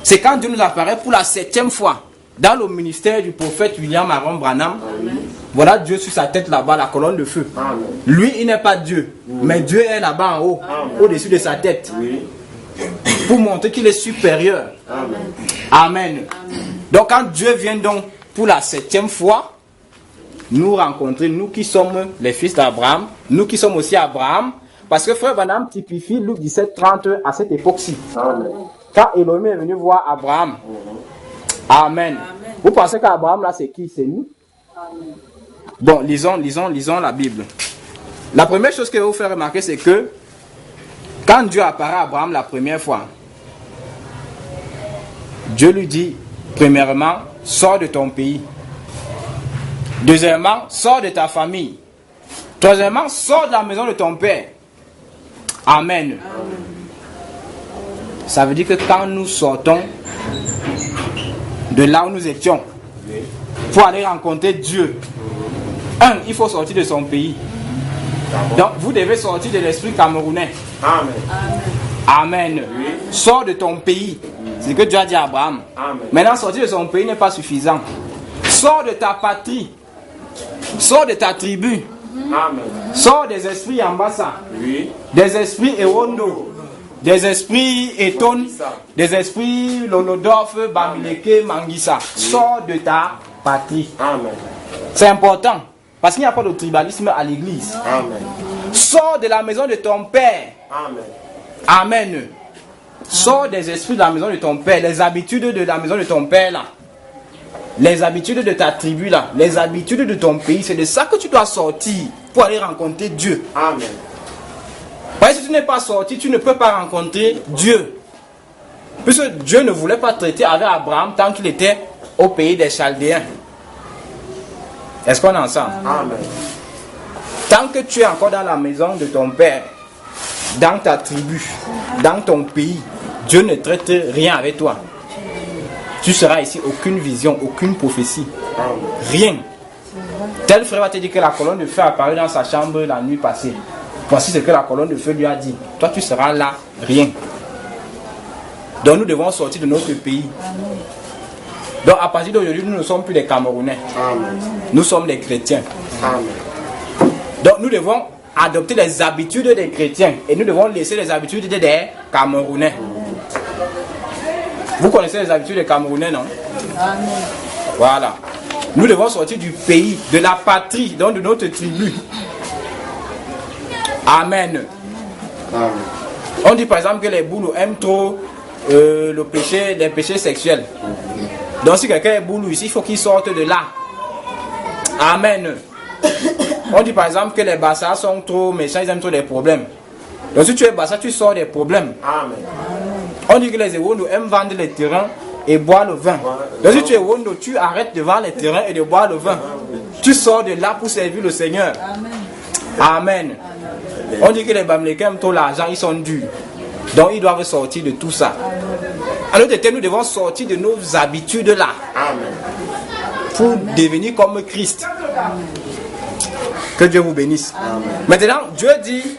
S1: C'est quand Dieu nous apparaît pour la 7e fois dans le ministère du prophète William Aaron Branham. Amen. Voilà Dieu sur sa tête là-bas, la colonne de feu. Amen. Lui, il n'est pas Dieu, mais Dieu est là-bas en haut, au-dessus de sa tête, pour montrer qu'il est supérieur. Amen. Amen. Amen. Donc quand Dieu vient donc pour la 7e fois nous rencontrer, nous qui sommes les fils d'Abraham, nous qui sommes aussi Abraham, parce que frère Branham typifie Luc 17:30 à cette époque-ci. Amen. Quand Elohim est venu voir Abraham. Amen. Amen. Vous pensez qu'Abraham là c'est qui? C'est nous? Amen. Bon, lisons la Bible. La première chose que je vais vous faire remarquer, c'est que quand Dieu apparaît à Abraham la première fois, Dieu lui dit, premièrement, sors de ton pays. Deuxièmement, sors de ta famille. Troisièmement, sors de la maison de ton père. Amen. Amen. Ça veut dire que quand nous sortons de là où nous étions, pour aller rencontrer Dieu, il faut sortir de son pays. Donc vous devez sortir de l'esprit camerounais. Amen. Amen. Oui. Sors de ton pays. C'est ce que Dieu a dit à Abraham. Amen. Maintenant, sortir de son pays n'est pas suffisant. Sors de ta patrie. Sors de ta tribu. Amen. Sors des esprits Ambassa. Oui. Des esprits Ewondo. Des esprits Eton. Des esprits Lolodorf, Bamileke, Mangissa. Sors de ta patrie. Amen. C'est important. Parce qu'il n'y a pas de tribalisme à l'église. Amen. Sors de la maison de ton père. Amen. Amen. Sors des esprits de la maison de ton père. Les habitudes de la maison de ton père là. Les habitudes de ta tribu là. Les habitudes de ton pays. C'est de ça que tu dois sortir pour aller rencontrer Dieu. Amen. Parce que si tu n'es pas sorti, tu ne peux pas rencontrer Dieu. Puisque Dieu ne voulait pas traiter avec Abraham tant qu'il était au pays des Chaldéens. Est-ce qu'on est ensemble?
S2: Amen.
S1: Tant que tu es encore dans la maison de ton père, dans ta tribu, dans ton pays, Dieu ne traite rien avec toi. Tu seras ici, aucune vision, aucune prophétie. Rien. Tel frère va te dire que la colonne de feu a apparu dans sa chambre la nuit passée. Voici ce que la colonne de feu lui a dit. Toi, tu seras là, rien. Donc nous devons sortir de notre pays. Donc à partir d'aujourd'hui, nous ne sommes plus des Camerounais. Nous sommes des chrétiens. Donc nous devons adopter les habitudes des chrétiens et nous devons laisser les habitudes des Camerounais. Vous connaissez les habitudes des Camerounais, non? Voilà. Nous devons sortir du pays, de la patrie, donc de notre tribu. Amen. On dit par exemple que les boulous aiment trop les péchés sexuels. Donc si quelqu'un est boulou ici, il faut qu'il sorte de là. Amen. On dit par exemple que les bassards sont trop méchants, ils aiment trop des problèmes. Donc si tu es bassard, tu sors des problèmes.
S2: Amen.
S1: On dit que les Ewondo aiment vendre les terrains et boire le vin. Donc si tu es Wondo, tu arrêtes de vendre les terrains et de boire le vin. Tu sors de là pour servir le Seigneur. Amen. On dit que les Bamlékins aiment trop l'argent, ils sont durs. Donc ils doivent sortir de tout ça. Alors nous devons sortir de nos habitudes là. Pour devenir comme Christ. Que Dieu vous bénisse. Maintenant, Dieu dit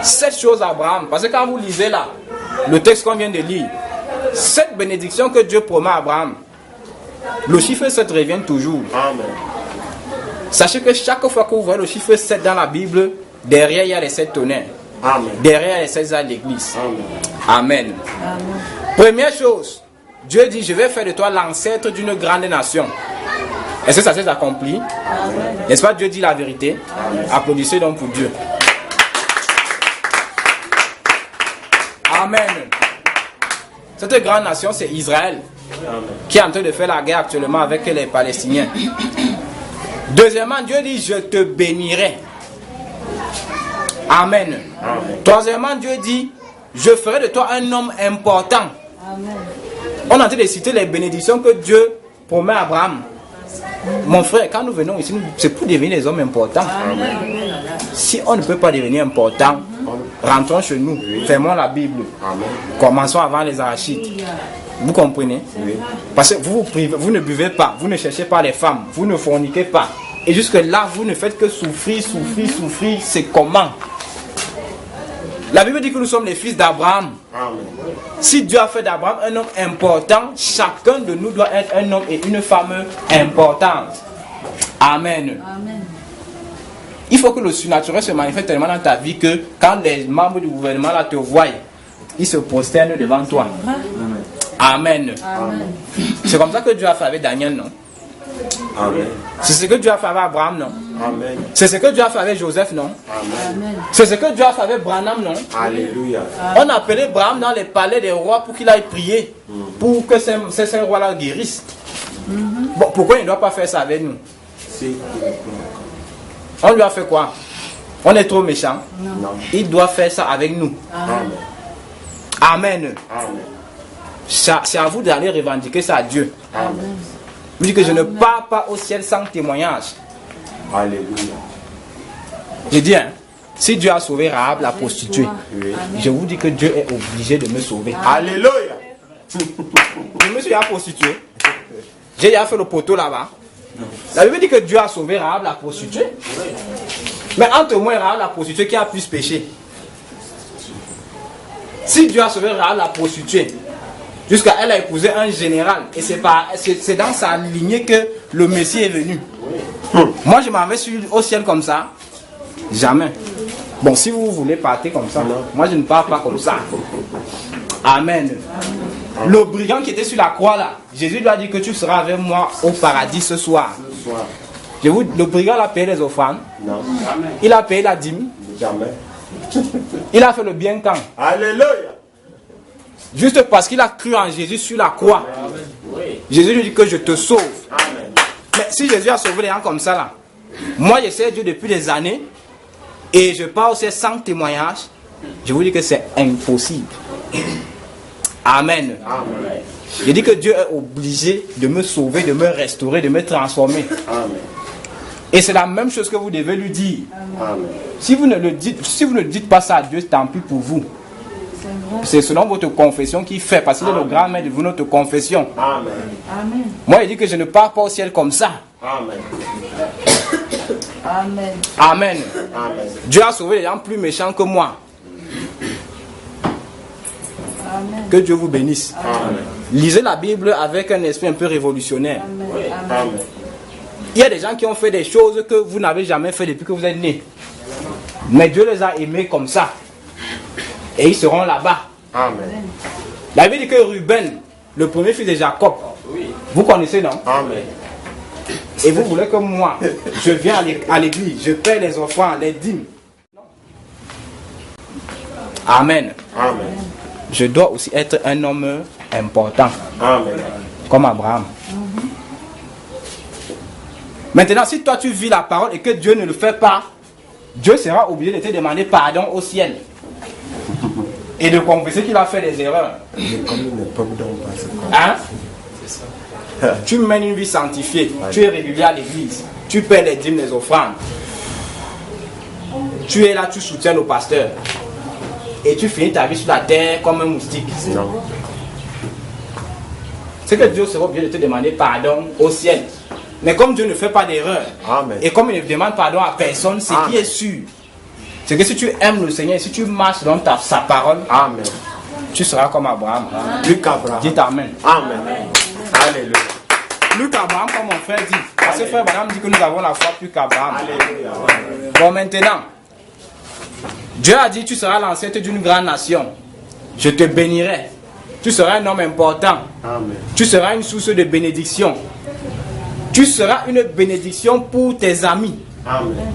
S1: cette chose à Abraham. Parce que quand vous lisez là, le texte qu'on vient de lire, cette bénédiction que Dieu promet à Abraham, le chiffre 7 revient toujours.
S2: Amen.
S1: Sachez que chaque fois que vous voyez le chiffre 7 dans la Bible, derrière il y a les 7 tonnerres.
S2: Amen.
S1: Derrière il y a les 7 ans de l'église.
S2: Amen.
S1: Amen. Première chose, Dieu dit, je vais faire de toi l'ancêtre d'une grande nation. Est-ce que ça s'est accompli? N'est-ce pas? Dieu dit la vérité. Applaudissez donc pour Dieu. Amen. Cette grande nation, c'est Israël, qui est en train de faire la guerre actuellement avec les Palestiniens. Deuxièmement, Dieu dit, je te bénirai. Amen. Troisièmement, Dieu dit, je ferai de toi un homme important. On est en train de citer les bénédictions que Dieu promet à Abraham. Mon frère, quand nous venons ici, c'est pour devenir des hommes importants. Si on ne peut pas devenir important, rentrons chez nous, fermons la Bible. Commençons avant les arachides. Vous comprenez? Parce que vous ne buvez pas, vous ne cherchez pas les femmes, vous ne forniquez pas. Et jusque là, vous ne faites que souffrir. C'est comment? La Bible dit que nous sommes les fils d'Abraham. Si Dieu a fait d'Abraham un homme important, chacun de nous doit être un homme et une femme importante. Amen. Il faut que le surnaturel se manifeste tellement dans ta vie que quand les membres du gouvernement là te voient, ils se prosternent devant toi. Amen. C'est comme ça que Dieu a fait avec Daniel, non?
S2: Amen.
S1: C'est ce que Dieu a fait avec Abraham, non?
S2: Amen.
S1: C'est ce que Dieu a fait avec Joseph, non?
S2: Amen.
S1: C'est ce que Dieu a fait avec Branham, non?
S2: Alléluia.
S1: On a appelé Branham dans les palais des rois pour qu'il aille prier, pour que ces rois-là guérissent. Bon, pourquoi il ne doit pas faire ça avec nous? On lui a fait quoi? On est trop méchants?
S2: Non.
S1: Il doit faire ça avec nous.
S2: Amen.
S1: Amen.
S2: Amen.
S1: C'est à vous d'aller revendiquer ça à Dieu.
S2: Amen.
S1: Vous dites que je ne pars pas au ciel sans témoignage.
S2: Alléluia.
S1: Je dis, hein, si Dieu a sauvé Rahab la prostituée, je vous dis que Dieu est obligé de me sauver.
S2: Alléluia.
S1: Je me suis déjà prostitué. J'ai déjà fait le poteau là-bas. La Bible dit que Dieu a sauvé Rahab la prostituée. Mais entre moi et Rahab la prostituée, qui a plus péché? Si Dieu a sauvé Rahab la prostituée, jusqu'à elle a épousé un général, et c'est dans sa lignée que le Messie est venu. Moi je m'en vais au ciel comme ça? Jamais. Bon, si vous voulez partir comme ça, moi je ne pars pas comme ça. Amen. Le brigand qui était sur la croix là, Jésus lui a dit que tu seras avec moi au paradis ce soir. Le brigand a payé les offrandes.
S2: Non.
S1: Il a payé la dîme.
S2: Jamais.
S1: Il a fait le bien quand?
S2: Alléluia.
S1: Juste parce qu'il a cru en Jésus sur la croix. Jésus lui dit que je te sauve.
S2: Amen.
S1: Mais si Jésus a sauvé les gens comme ça là, moi j'essaie Dieu depuis des années et je pars aussi sans témoignage, je vous dis que c'est impossible. Amen.
S2: Amen.
S1: Je dis que Dieu est obligé de me sauver, de me restaurer, de me transformer.
S2: Amen.
S1: Et c'est la même chose que vous devez lui dire.
S2: Amen.
S1: Si vous ne dites pas ça à Dieu, tant pis pour vous. C'est selon votre confession qu'il fait, parce qu'il est le grand maître de vous, notre confession.
S2: Amen.
S3: Amen.
S1: Moi, il dit que je ne pars pas au ciel comme ça.
S2: Amen.
S3: Amen.
S1: Amen.
S2: Amen.
S1: Dieu a sauvé les gens plus méchants que moi.
S3: Amen.
S1: Que Dieu vous bénisse.
S2: Amen.
S1: Lisez la Bible avec un esprit un peu révolutionnaire.
S3: Amen.
S2: Amen.
S1: Il y a des gens qui ont fait des choses que vous n'avez jamais fait depuis que vous êtes nés. Mais Dieu les a aimés comme ça. Et ils seront là-bas.
S2: Amen.
S1: La Bible dit que Ruben, le premier fils de Jacob, vous connaissez, non?
S2: Amen.
S1: Et vous voulez que moi, je viens à l'église, je paie les offrandes, les dîmes. Amen.
S2: Amen.
S1: Je dois aussi être un homme important,
S2: Amen.
S1: comme Abraham. Maintenant, si toi tu vis la parole et que Dieu ne le fait pas, Dieu sera obligé de te demander pardon au ciel. Et de confesser qu'il a fait des erreurs. Hein? Tu mènes une vie sanctifiée, tu es régulier à l'église, tu paies les dîmes, les offrandes. Tu es là, tu soutiens le pasteur. Et tu finis ta vie sur la terre comme un moustique.
S2: Non.
S1: C'est que Dieu sera obligé de te demander pardon au ciel. Mais comme Dieu ne fait pas d'erreur,
S2: Amen.
S1: et comme il ne demande pardon à personne, ce qui est sûr, c'est que si tu aimes le Seigneur, si tu marches dans sa parole,
S2: Amen.
S1: tu seras comme Abraham.
S2: Luc Abraham.
S1: Dites Amen.
S2: Amen. Alléluia.
S1: Luc Abraham, comme mon frère dit. Parce que frère Abraham dit que nous avons la foi plus qu'Abraham.
S2: Alléluia.
S1: Bon, maintenant, Dieu a dit, tu seras l'ancêtre d'une grande nation. Je te bénirai. Tu seras un homme important.
S2: Amen.
S1: Tu seras une source de bénédiction. Tu seras une bénédiction pour tes amis.
S2: Amen.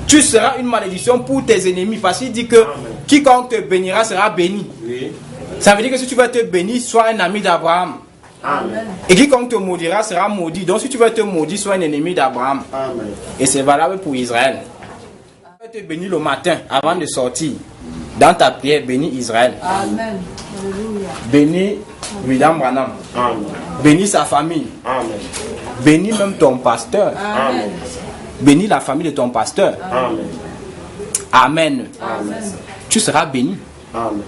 S1: Tu seras une malédiction pour tes ennemis. Parce qu'il dit que quiconque te bénira sera béni.
S2: Oui.
S1: Ça veut dire que si tu veux te bénir, sois un ami d'Abraham.
S2: Amen.
S1: Et quiconque te maudira sera maudit. Donc si tu veux te maudire, sois un ennemi d'Abraham.
S2: Amen.
S1: Et c'est valable pour Israël. Tu veux te bénir le matin avant de sortir. Dans ta prière, bénis Israël.
S3: Amen. Alléluia.
S1: Bénis William Branham.
S2: Amen.
S1: Bénis sa famille.
S2: Amen.
S1: Bénis même ton pasteur.
S3: Amen.
S1: Bénis la famille de ton pasteur.
S2: Amen.
S1: Amen.
S3: Amen.
S1: Tu seras béni.
S2: Amen.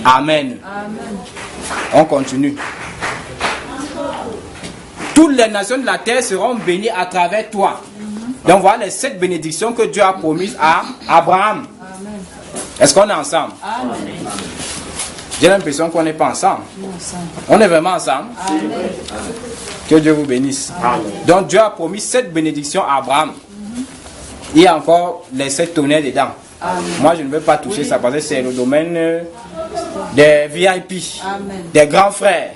S1: Amen.
S3: Amen.
S1: On continue. Toutes les nations de la terre seront bénies à travers toi. Donc voilà les 7 bénédictions que Dieu a promises à Abraham.
S3: Amen.
S1: Est-ce qu'on est ensemble?
S3: Amen.
S1: J'ai l'impression qu'on n'est pas ensemble.
S3: Nous sommes.
S1: On est vraiment ensemble.
S3: Amen.
S1: Que Dieu vous bénisse.
S2: Amen.
S1: Donc Dieu a promis 7 bénédictions à Abraham. Il y a encore les 7 tonnerres dedans.
S3: Amen.
S1: Moi je ne veux pas toucher ça parce que c'est le domaine des VIP,
S3: Amen.
S1: des grands frères.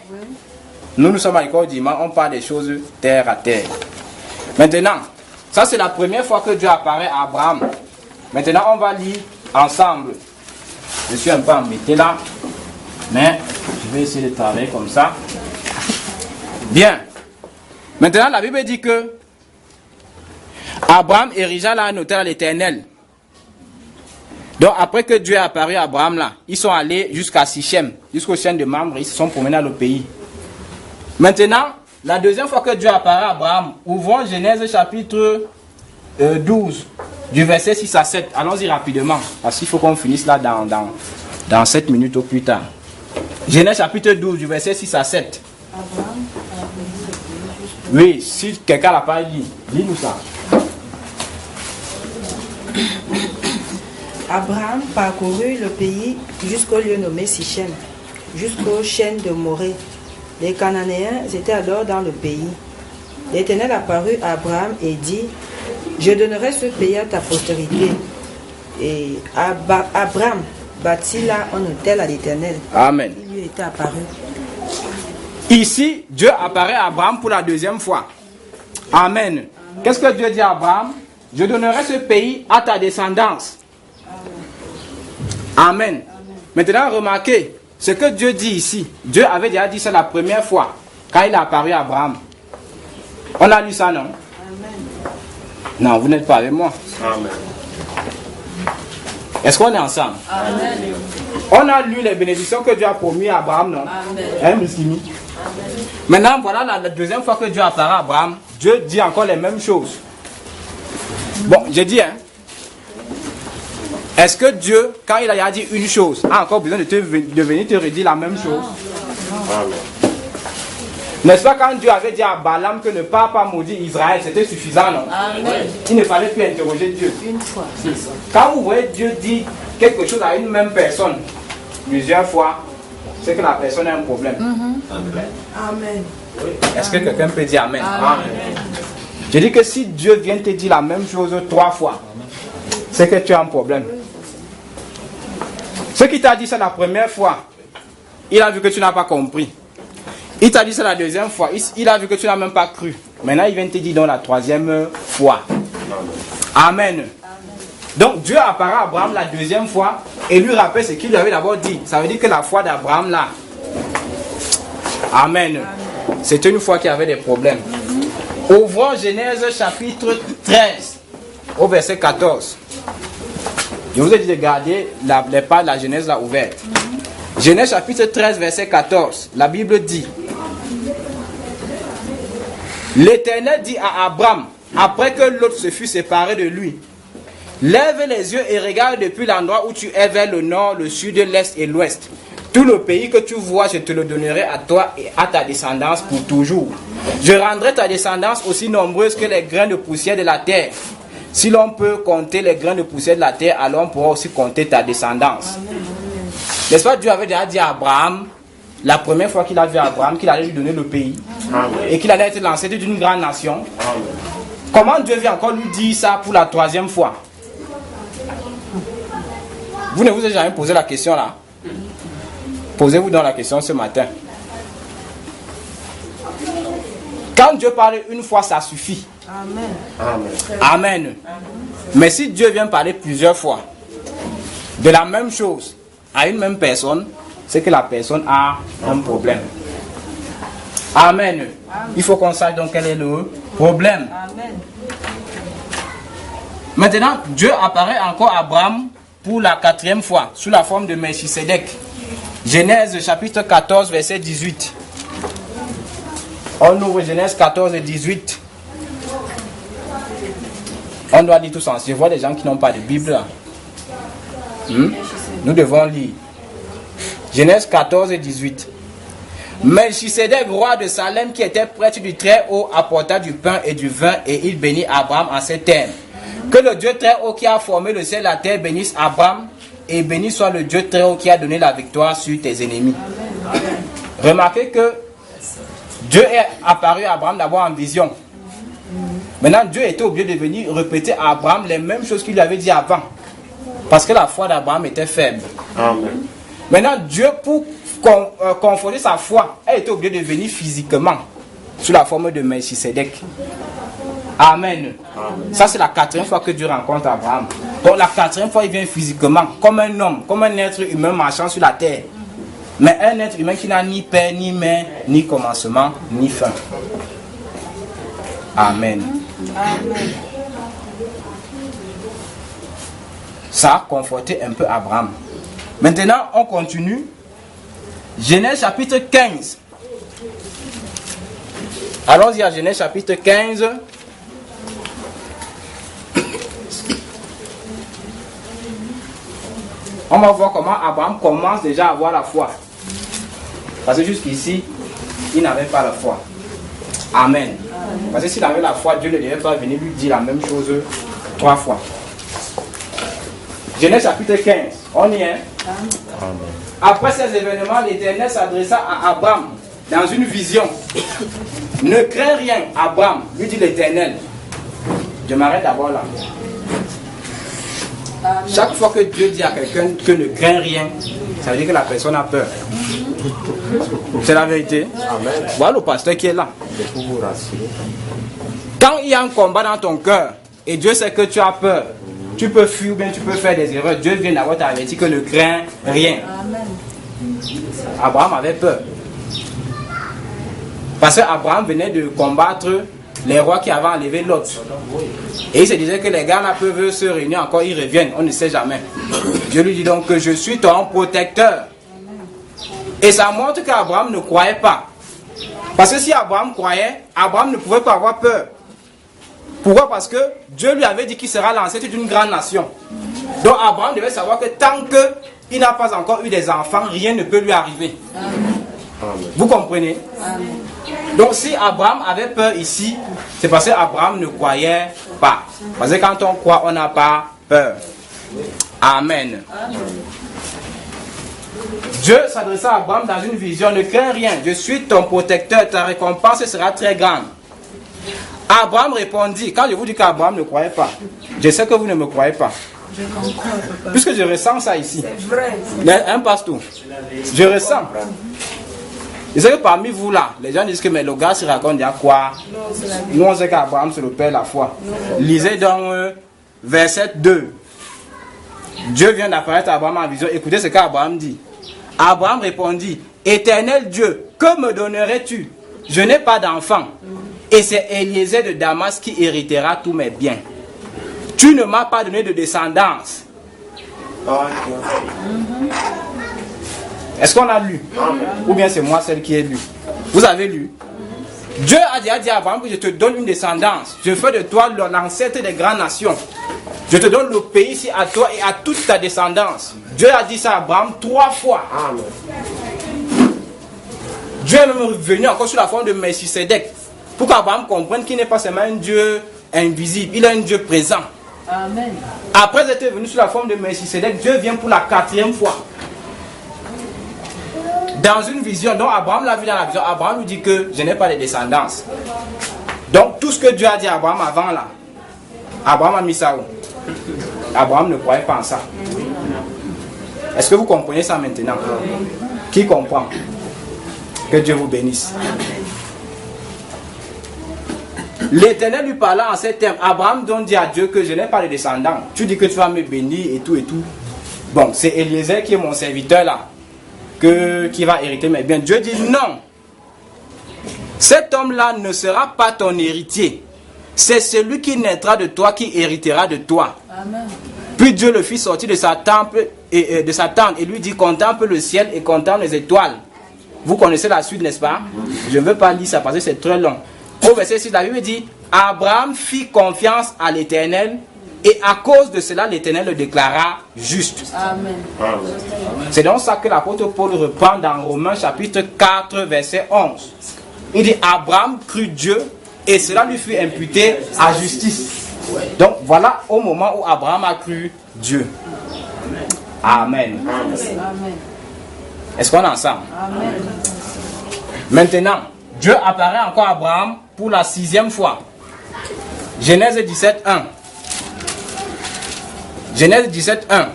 S1: Nous sommes à l'école dimanche, on parle des choses terre à terre. Maintenant, ça c'est la première fois que Dieu apparaît à Abraham. Maintenant on va lire ensemble. Je suis un peu embêté là, mais je vais essayer de travailler comme ça. Bien. Maintenant la Bible dit que Abraham érigea là un autel à l'Éternel. Donc après que Dieu est apparu à Abraham là, ils sont allés jusqu'à Sichem, jusqu'au chêne de Mamre, ils se sont promenés dans le pays. Maintenant, la deuxième fois que Dieu apparaît à Abraham, ouvrons Genèse chapitre 12, du verset 6 à 7. Allons-y rapidement, parce qu'il faut qu'on finisse là dans 7 minutes au plus tard. Genèse chapitre 12, du verset 6 à 7. Oui, si quelqu'un l'a pas dit, dis-nous ça.
S4: Abraham parcourut le pays jusqu'au lieu nommé Sichem, jusqu'au chêne de Morée. Les Cananéens étaient alors dans le pays. L'Éternel apparut à Abraham et dit, je donnerai ce pays à ta postérité. Et Abraham bâtit là un autel à l'Éternel.
S1: Amen.
S4: Il lui était apparu.
S1: Ici, Dieu apparaît à Abraham pour la deuxième fois. Amen. Qu'est-ce que Dieu dit à Abraham? Je donnerai ce pays à ta descendance. Amen. Maintenant, remarquez ce que Dieu dit ici. Dieu avait déjà dit ça la première fois, quand il a apparu à Abraham. On a lu ça, non? Non, vous n'êtes pas avec moi.
S2: Amen.
S1: Est-ce qu'on est ensemble?
S3: Amen.
S1: On a lu les bénédictions que Dieu a promis à Abraham, non?
S3: Amen.
S1: Hein, Miskini? Maintenant, voilà la deuxième fois que Dieu apparaît à Abraham. Dieu dit encore les mêmes choses. Bon, j'ai dit, hein. Est-ce que Dieu, quand il a dit une chose, a encore besoin de venir te redire la même chose?
S2: Amen.
S1: N'est-ce pas quand Dieu avait dit à Balaam que ne pas maudire Israël, c'était suffisant, non?
S3: Amen.
S1: Il ne fallait plus interroger Dieu.
S3: Une fois.
S1: Quand vous voyez Dieu dire quelque chose à une même personne plusieurs fois, c'est que la personne a un problème.
S3: Amen.
S1: Est-ce que quelqu'un peut dire Amen?
S3: Amen.
S1: Je dis que si Dieu vient te dire la même chose 3 fois, c'est que tu as un problème. Ce qu'il t'a dit ça la première fois, il a vu que tu n'as pas compris. Il t'a dit ça la deuxième fois, il a vu que tu n'as même pas cru. Maintenant il vient te dire dans la troisième fois. Amen. Donc Dieu apparaît à Abraham la deuxième fois et lui rappelle ce qu'il lui avait d'abord dit. Ça veut dire que la foi d'Abraham là, Amen, c'était une foi qui avait des problèmes. Ouvrons Genèse chapitre 13 au verset 14. Je vous ai dit de garder les pages de la Genèse là ouvertes. Genèse chapitre 13 verset 14. La Bible dit: L'Éternel dit à Abraham, après que l'autre se fut séparé de lui: Lève les yeux et regarde depuis l'endroit où tu es vers le nord, le sud, l'est et l'ouest. Tout le pays que tu vois, je te le donnerai à toi et à ta descendance pour toujours. Je rendrai ta descendance aussi nombreuse que les grains de poussière de la terre. Si l'on peut compter les grains de poussière de la terre, alors on pourra aussi compter ta descendance. N'est-ce pas, Dieu avait déjà dit à Abraham, la première fois qu'il a vu Abraham, qu'il allait lui donner le pays.
S2: Amen.
S1: Et qu'il allait être l'ancêtre d'une grande nation.
S2: Amen.
S1: Comment Dieu vient encore lui dire ça pour la troisième fois? Vous ne vous êtes jamais posé la question là? Posez-vous dans la question ce matin. Quand Dieu parle une fois, ça suffit.
S3: Amen.
S2: Amen.
S1: Amen. Mais si Dieu vient parler plusieurs fois de la même chose à une même personne, c'est que la personne a un problème. Amen. Il faut qu'on sache donc quel est le problème.
S3: Amen.
S1: Maintenant, Dieu apparaît encore à Abraham pour la 4e fois sous la forme de Melchisédek. Genèse chapitre 14 verset 18. On ouvre Genèse 14 et 18. On doit lire tous ensemble. Je vois des gens qui n'ont pas de Bible là. Nous devons lire. Genèse 14 et 18. Melchisédek, roi de Salem, qui était prêtre du Très-Haut, apporta du pain et du vin et il bénit Abraham en ces termes: Que le Dieu Très-Haut qui a formé le ciel et la terre bénisse Abraham, et béni soit le Dieu Très-Haut qui a donné la victoire sur tes ennemis. Remarquez que Dieu est apparu à Abraham d'abord en vision. Maintenant, Dieu était obligé de venir répéter à Abraham les mêmes choses qu'il lui avait dit avant. Parce que la foi d'Abraham était faible.
S2: Amen.
S1: Maintenant, Dieu, pour conforter sa foi, a été obligé de venir physiquement sous la forme de Melchisédek. Amen. Ça, c'est la 4e fois que Dieu rencontre Abraham. Donc, la 4e fois, il vient physiquement, comme un homme, comme un être humain marchant sur la terre. Mais un être humain qui n'a ni père, ni mère, ni commencement, ni fin. Amen.
S3: Amen.
S1: Ça a conforté un peu Abraham. Maintenant, on continue. Genèse chapitre 15. Allons-y à Genèse chapitre 15. On va voir comment Abraham commence déjà à avoir la foi. Parce que jusqu'ici, il n'avait pas la foi. Amen. Parce que s'il avait la foi, Dieu ne devait pas venir lui dire la même chose 3 fois. Genèse chapitre 15. On y est.
S2: Amen.
S1: Après ces événements, l'Éternel s'adressa à Abraham dans une vision. Ne crains rien, Abraham, lui dit l'Éternel. Je m'arrête d'abord là.
S3: Amen.
S1: Chaque fois que Dieu dit à quelqu'un que ne crains rien, ça veut dire que la personne a peur. C'est la vérité.
S2: Amen.
S1: Voilà le pasteur qui est là.
S2: Je peux vous rassurer.
S1: Quand il y a un combat dans ton cœur et Dieu sait que tu as peur, tu peux fuir ou bien tu peux faire des erreurs. Dieu vient d'avoir t'averti que ne crains rien.
S3: Amen.
S1: Abraham avait peur. Parce qu'Abraham venait de combattre les rois qui avaient enlevé Lot. Et il se disait que les gars là peuvent se réunir encore, ils reviennent, on ne sait jamais. Dieu lui dit donc que je suis ton protecteur. Et ça montre qu'Abraham ne croyait pas. Parce que si Abraham croyait, Abraham ne pouvait pas avoir peur. Pourquoi? Parce que Dieu lui avait dit qu'il sera l'ancêtre d'une grande nation. Donc Abraham devait savoir que tant qu'il n'a pas encore eu des enfants, rien ne peut lui arriver. Amen. Vous comprenez? Amen. Donc si Abraham avait peur ici, c'est parce qu'Abraham ne croyait pas. Parce que quand on croit, on n'a pas peur. Amen. Amen. Dieu s'adressa à Abraham dans une vision: ne crains rien, je suis ton protecteur, ta récompense sera très grande. Abraham répondit, quand je vous dis qu'Abraham ne croyait pas, je sais que vous ne me croyez pas.
S3: Je comprends, papa.
S1: Puisque je ressens ça ici.
S3: C'est vrai.
S1: Un pasteur, je ressens. Je sais que parmi vous là, les gens disent que mais le gars se raconte déjà quoi? Nous on sait qu'Abraham c'est le père de la foi. Lisez dans verset 2. Dieu vient d'apparaître à Abraham en vision. Écoutez ce qu'Abraham dit. Abraham répondit: Éternel Dieu, que me donnerais-tu? Je n'ai pas d'enfant. Et c'est Eliezer de Damas qui héritera tous mes biens. Tu ne m'as pas donné de descendance. Est-ce qu'on a lu? Ou bien c'est moi celle qui ai lu? Vous avez lu? Dieu a déjà dit à Abraham que je te donne une descendance. Je fais de toi l'ancêtre des grandes nations. Je te donne le pays ici à toi et à toute ta descendance. Dieu a dit ça à Abraham 3 fois. Dieu est même revenu encore sous la forme de Melchisedec, pour qu'Abraham comprenne qu'il n'est pas seulement un Dieu invisible, il est un Dieu présent.
S3: Amen.
S1: Après être venu sous la forme de Melchisedec, Dieu vient pour la 4e fois. Dans une vision, donc Abraham l'a vu dans la vision, Abraham lui dit que je n'ai pas de descendance. Donc tout ce que Dieu a dit à Abraham avant là, Abraham a mis ça où? Abraham ne croyait pas en ça. Est-ce que vous comprenez ça maintenant? Qui comprend? Que Dieu vous bénisse. L'Éternel lui parla en ces termes: Abraham donc dit à Dieu que je n'ai pas de descendants. Tu dis que tu vas me bénir et tout et tout. Bon, c'est Eliezer qui est mon serviteur là, qui va hériter mes biens. Dieu dit non. Cet homme-là ne sera pas ton héritier. C'est celui qui naîtra de toi qui héritera de toi. Amen. Puis Dieu le fit sortir de sa tente et lui dit: contemple le ciel et contemple les étoiles. Vous connaissez la suite, n'est-ce pas? Je ne veux pas lire ça parce que c'est très long. Au verset 6, la Bible dit: Abraham fit confiance à l'Éternel et à cause de cela, l'Éternel le déclara juste. Amen. C'est donc ça que l'apôtre Paul reprend dans Romains chapitre 4, verset 11. Il dit: Abraham crut Dieu et cela lui fut imputé à justice. Donc voilà au moment où Abraham a cru Dieu. Amen. Amen. Est-ce qu'on est ensemble? Amen. Maintenant, Dieu apparaît encore à Abraham pour la 6e fois. Genèse 17, 1. Genèse 17, 1.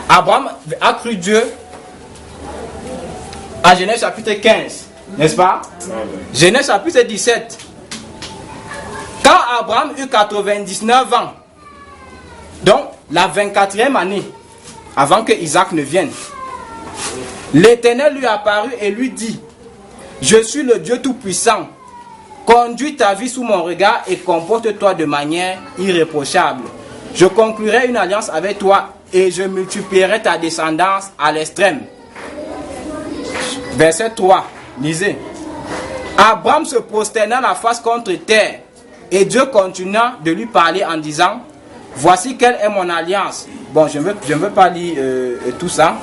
S1: Abraham a cru Dieu à Genèse chapitre 15. N'est-ce pas? Genèse chapitre 17. Quand Abraham eut 99 ans, donc la 24e année, avant que Isaac ne vienne, l'Éternel lui apparut et lui dit: je suis le Dieu Tout-Puissant. Conduis ta vie sous mon regard et comporte-toi de manière irréprochable. Je conclurai une alliance avec toi et je multiplierai ta descendance à l'extrême. Verset 3, lisez. Abraham se prosterna la face contre terre et Dieu continua de lui parler en disant: voici quelle est mon alliance. Bon, je ne veux pas lire tout ça.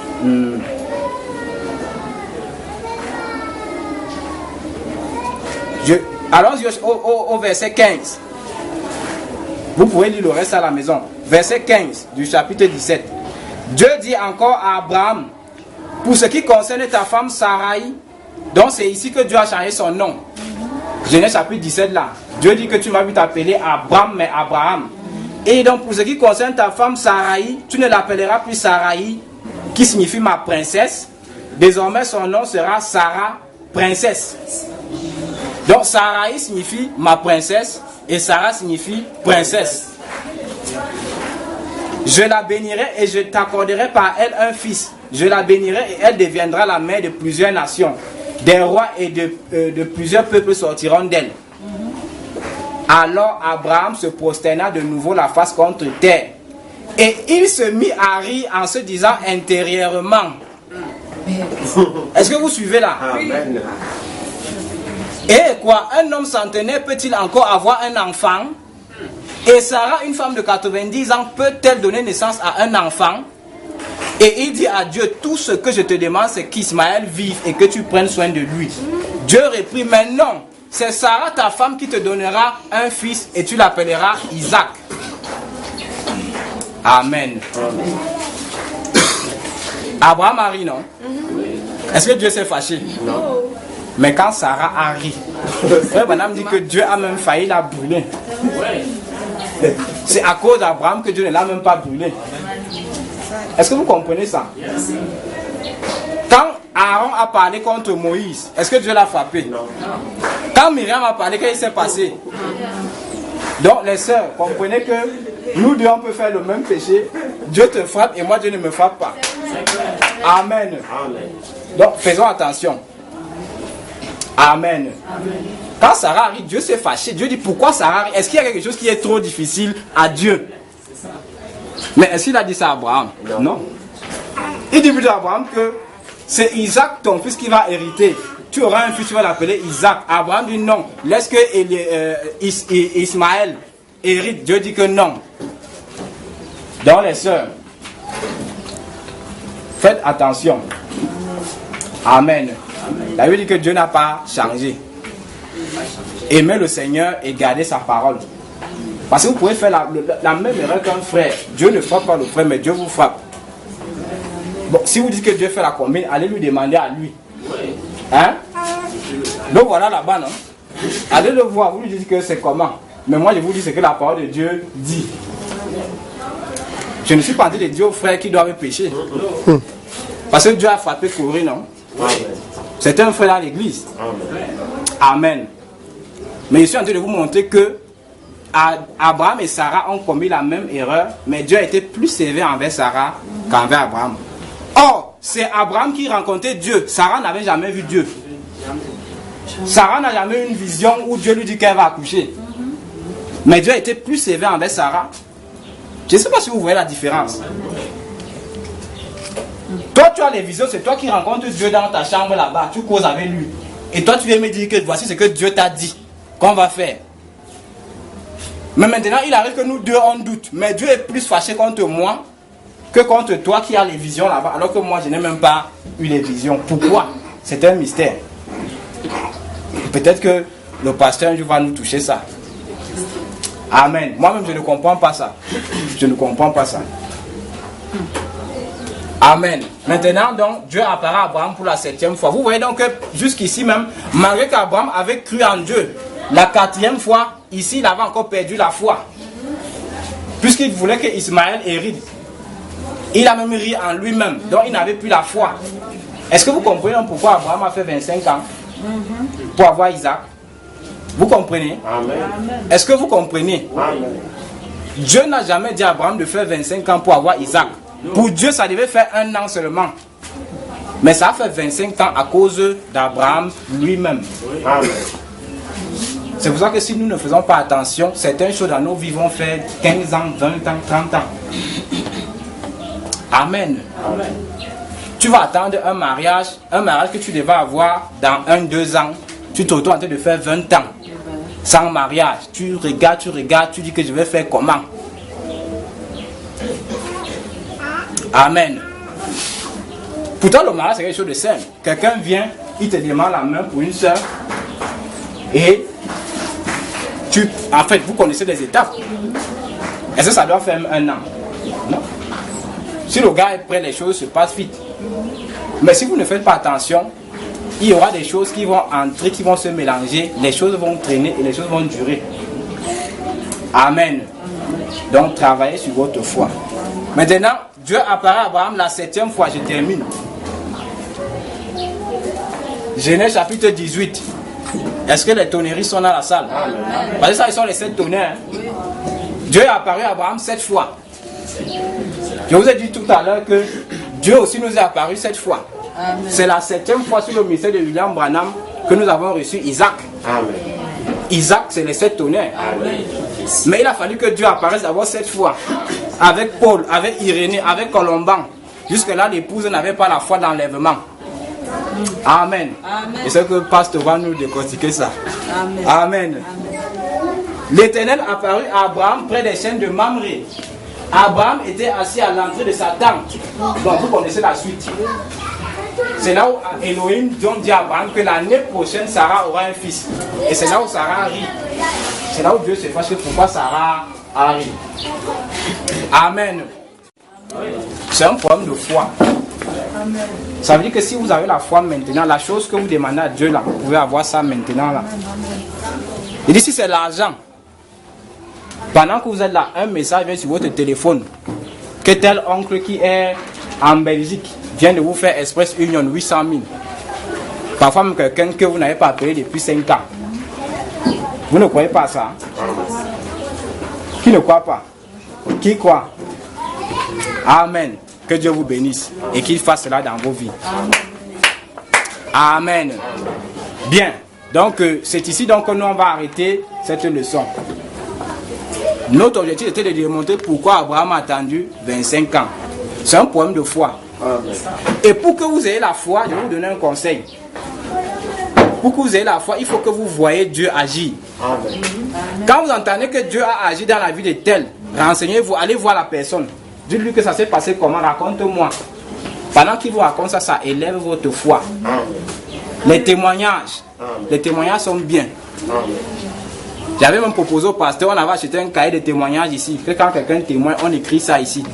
S1: Allons-y au verset 15. Vous pouvez lire le reste à la maison. Verset 15 du chapitre 17. Dieu dit encore à Abraham: pour ce qui concerne ta femme Sarai, donc c'est ici que Dieu a changé son nom. Genèse chapitre 17 là. Dieu dit que tu m'as vu t'appeler Abraham, mais Abraham. Et donc pour ce qui concerne ta femme Sarai, tu ne l'appelleras plus Sarai, qui signifie ma princesse. Désormais son nom sera Sarah, princesse. Donc Sarai signifie ma princesse et Sarah signifie princesse. Je la bénirai et je t'accorderai par elle un fils. Je la bénirai et elle deviendra la mère de plusieurs nations. Des rois et de plusieurs peuples sortiront d'elle. Alors Abraham se prosterna de nouveau la face contre terre. Et il se mit à rire en se disant intérieurement. Est-ce que vous suivez là?
S2: Amen.
S1: Et quoi, un homme centenaire peut-il encore avoir un enfant? Et Sarah, une femme de 90 ans, peut-elle donner naissance à un enfant? Et il dit à Dieu, tout ce que je te demande, c'est qu'Ismaël vive et que tu prennes soin de lui. Dieu réprit, mais non, c'est Sarah, ta femme, qui te donnera un fils et tu l'appelleras Isaac. Amen. Abraham a ri, non? Est-ce que Dieu s'est fâché?
S2: Non.
S1: Mais quand Sarah a ri, frère Branham dit que Dieu a même failli la brûler. C'est à cause d'Abraham que Dieu ne l'a même pas brûlé. Est-ce que vous comprenez ça? Quand Aaron a parlé contre Moïse, est-ce que Dieu l'a frappé?
S2: Non.
S1: Quand Myriam a parlé, qu'est-ce qui s'est passé? Donc les sœurs, comprenez que nous deux on peut faire le même péché. Dieu te frappe et moi Dieu ne me frappe pas. Amen.
S2: Amen.
S1: Donc faisons attention. Amen. Quand Sarah arrive, Dieu s'est fâché. Dieu dit pourquoi Sarah arrive? Est-ce qu'il y a quelque chose qui est trop difficile à Dieu? Mais est-ce qu'il a dit ça à Abraham? Non. Il dit plutôt à Abraham que c'est Isaac ton fils qui va hériter. Tu auras un fils, tu vas l'appeler Isaac. Abraham dit non. Laisse que Ismaël hérite. Dieu dit que non. Donc les sœurs, faites attention. Amen. La Bible dit que Dieu n'a pas changé. Aimez le Seigneur et gardez sa parole. Parce que vous pouvez faire la même erreur qu'un frère. Dieu ne frappe pas le frère, mais Dieu vous frappe. Bon, si vous dites que Dieu fait la combine, allez lui demander à lui. Hein? Donc voilà là-bas, non? Allez le voir, vous lui dites que c'est comment. Mais moi je vous dis ce que la parole de Dieu dit. Je ne suis pas en train de dire aux frères qui doivent pécher. Parce que Dieu a frappé Corée, non? C'est un frère dans l'église. Amen. Mais je suis en train de vous montrer que Abraham et Sarah ont commis la même erreur, mais Dieu a été plus sévère envers Sarah qu'envers Abraham. Or, c'est Abraham qui rencontrait Dieu. Sarah n'avait jamais vu Dieu. Sarah n'a jamais eu une vision où Dieu lui dit qu'elle va accoucher. Mais Dieu a été plus sévère envers Sarah. Je ne sais pas si vous voyez la différence. Toi, tu as les visions, c'est toi qui rencontres Dieu dans ta chambre là-bas. Tu causes avec lui. Et toi, tu viens me dire que voici ce que Dieu t'a dit qu'on va faire. Mais maintenant, il arrive que nous deux, on doute. Mais Dieu est plus fâché contre moi que contre toi qui as les visions là-bas. Alors que moi, je n'ai même pas eu les visions. Pourquoi? C'est un mystère. Peut-être que le pasteur un jour va nous toucher ça. Amen. Moi-même, je ne comprends pas ça. Je ne comprends pas ça. Amen. Maintenant, donc, Dieu apparaît à Abraham pour la 7e fois. Vous voyez donc que jusqu'ici même, malgré qu'Abraham avait cru en Dieu, la 4e fois, ici, il avait encore perdu la foi. Puisqu'il voulait que Ismaël hérite. Il a même ri en lui-même. Donc, il n'avait plus la foi. Est-ce que vous comprenez pourquoi Abraham a fait 25 ans pour avoir Isaac? Vous comprenez?
S2: Amen.
S1: Est-ce que vous comprenez?
S2: Amen.
S1: Dieu n'a jamais dit à Abraham de faire 25 ans pour avoir Isaac. Pour Dieu, ça devait faire 1 an seulement. Mais ça a fait 25 ans à cause d'Abraham lui-même.
S2: Amen.
S1: C'est pour ça que si nous ne faisons pas attention, certaines choses dans nos vies vont faire 15 ans, 20 ans, 30 ans. Amen.
S2: Amen.
S1: Tu vas attendre un mariage que tu devais avoir dans 1-2 ans. Tu te retrouves en train de faire 20 ans sans mariage. Tu regardes, tu dis que je vais faire comment? Amen. Pourtant, le mariage, c'est quelque chose de simple. Quelqu'un vient, il te demande la main pour une soeur. Et en fait, vous connaissez les étapes. Est-ce que ça doit faire 1 an? Non. Si le gars est prêt, les choses se passent vite. Mais si vous ne faites pas attention, il y aura des choses qui vont entrer, qui vont se mélanger. Les choses vont traîner et les choses vont durer. Amen. Donc, travaillez sur votre foi. Maintenant, Dieu apparaît à Abraham la 7e fois, je termine. Genèse chapitre 18. Est-ce que les tonneries sont dans la salle? Parce que ça, ils sont les 7 tonnerres. Dieu est apparu à Abraham 7 fois. Je vous ai dit tout à l'heure que Dieu aussi nous est apparu 7 fois. C'est la 7e fois sur le ministère de William Branham que nous avons reçu Isaac.
S2: Amen.
S1: Isaac, c'est les 7 tonnerres. Mais il a fallu que Dieu apparaisse d'abord 7 fois. Avec Paul, avec Irénée, avec Colomban. Jusque-là, l'épouse n'avait pas la foi d'enlèvement. Amen.
S3: Amen.
S1: Et c'est que le pasteur va nous décortiquer ça.
S3: Amen.
S1: Amen. L'Éternel apparut à Abraham près des chaînes de Mamré. Abraham était assis à l'entrée de sa tente. Donc vous connaissez la suite. C'est là où Elohim dit à Abraham que l'année prochaine Sarah aura un fils. Et c'est là où Sarah rit. C'est là où Dieu se fâche que pourquoi Sarah a ri. Amen. C'est un problème de foi. Ça veut dire que si vous avez la foi maintenant, la chose que vous demandez à Dieu là, vous pouvez avoir ça maintenant là. Il dit si c'est l'argent. Pendant que vous êtes là, un message vient sur votre téléphone que tel oncle qui est en Belgique vient de vous faire Express Union 800 000. Parfois même quelqu'un que vous n'avez pas appelé depuis 5 ans. Vous ne croyez pas ça? Qui ne croit pas? Qui croit? Amen. Que Dieu vous bénisse et qu'il fasse cela dans vos vies. Amen. Bien. Donc c'est ici donc que nous on va arrêter cette leçon. Notre objectif était de démontrer pourquoi Abraham a attendu 25 ans. C'est un problème de foi. Et pour que vous ayez la foi, je vais vous donner un conseil. Pour que vous ayez la foi, il faut que vous voyez Dieu agir. Quand vous entendez que Dieu a agi dans la vie de tel, renseignez-vous, allez voir la personne. Dites-lui que ça s'est passé comment, raconte-moi. Pendant qu'il vous raconte ça, ça élève votre foi. Les témoignages sont bien. J'avais même proposé au pasteur, on avait acheté un cahier de témoignages ici. Que quand quelqu'un témoigne, on écrit ça ici.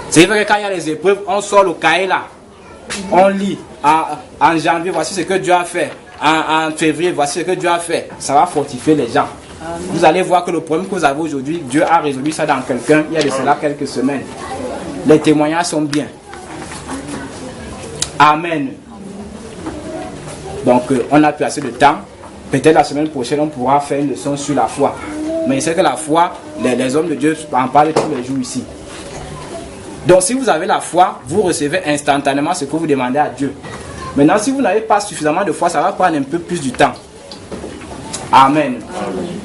S1: C'est vrai que quand il y a les épreuves, on sort le cahier là. On lit. En janvier, voici ce que Dieu a fait. En février, voici ce que Dieu a fait. Ça va fortifier les gens. Vous allez voir que le problème que vous avez aujourd'hui, Dieu a résolu ça dans quelqu'un il y a de cela quelques semaines. Les témoignages sont bien. Amen. Donc, on n'a plus assez de temps. Peut-être la semaine prochaine, on pourra faire une leçon sur la foi. Mais c'est que la foi, les hommes de Dieu en parlent tous les jours ici. Donc, si vous avez la foi, vous recevez instantanément ce que vous demandez à Dieu. Maintenant, si vous n'avez pas suffisamment de foi, ça va prendre un peu plus du temps. Amen.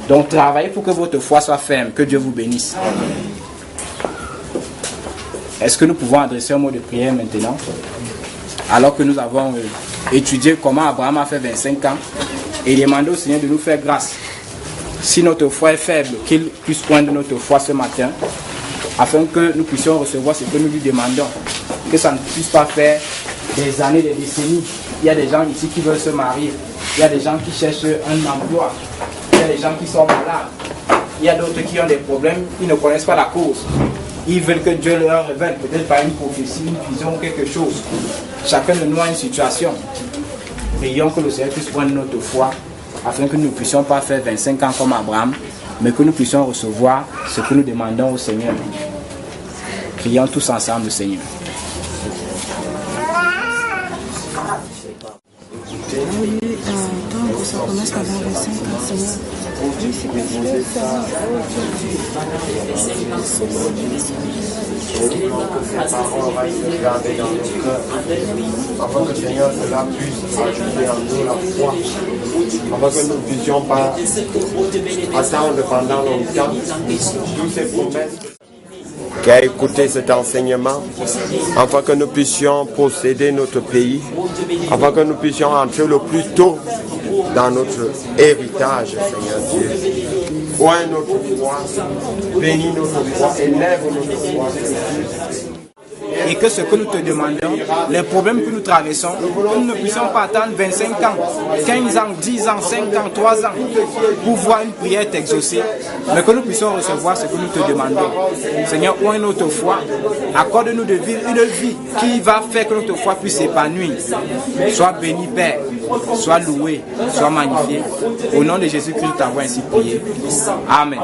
S1: Donc, travaillez pour que votre foi soit ferme. Que Dieu vous bénisse. Est-ce que nous pouvons adresser un mot de prière maintenant? Alors que nous avons étudié comment Abraham a fait 25 ans et demandé au Seigneur de nous faire grâce. Si notre foi est faible, qu'il puisse poindre notre foi ce matin, afin que nous puissions recevoir ce que nous lui demandons. Que ça ne puisse pas faire des années, des décennies. Il y a des gens ici qui veulent se marier. Il y a des gens qui cherchent un emploi. Il y a des gens qui sont malades. Il y a d'autres qui ont des problèmes, ils ne connaissent pas la cause. Ils veulent que Dieu leur révèle, peut-être par une prophétie, une vision, quelque chose. Chacun de nous a une situation. Prions que le Seigneur puisse prendre notre foi, afin que nous ne puissions pas faire 25 ans comme Abraham, mais que nous puissions recevoir ce que nous demandons au Seigneur. Prions tous ensemble, Seigneur.
S4: Oui, donc ça commence par 25 ans, Seigneur. Oui, c'est que tu veux faire.
S2: Afin que Seigneur cela puisse ajouter en nous la foi, afin que nous ne puissions pas attendre pendant longtemps toutes ces promesses qui a écouté cet enseignement, afin que nous puissions posséder notre pays, afin que nous puissions entrer le plus tôt dans notre héritage, Seigneur Dieu. Oins notre foi, bénis notre foi, élève notre foi, Seigneur.
S1: Et que ce que nous te demandons, les problèmes que nous traversons, que nous ne puissions pas attendre 25 ans, 15 ans, 10 ans, 5 ans, 3 ans pour voir une prière t'exaucer, mais que nous puissions recevoir ce que nous te demandons. Seigneur, oins notre foi, accorde-nous de vivre une vie qui va faire que notre foi puisse s'épanouir. Sois béni, Père, sois loué, sois magnifié. Au nom de Jésus-Christ, nous t'avons ainsi prié. Amen.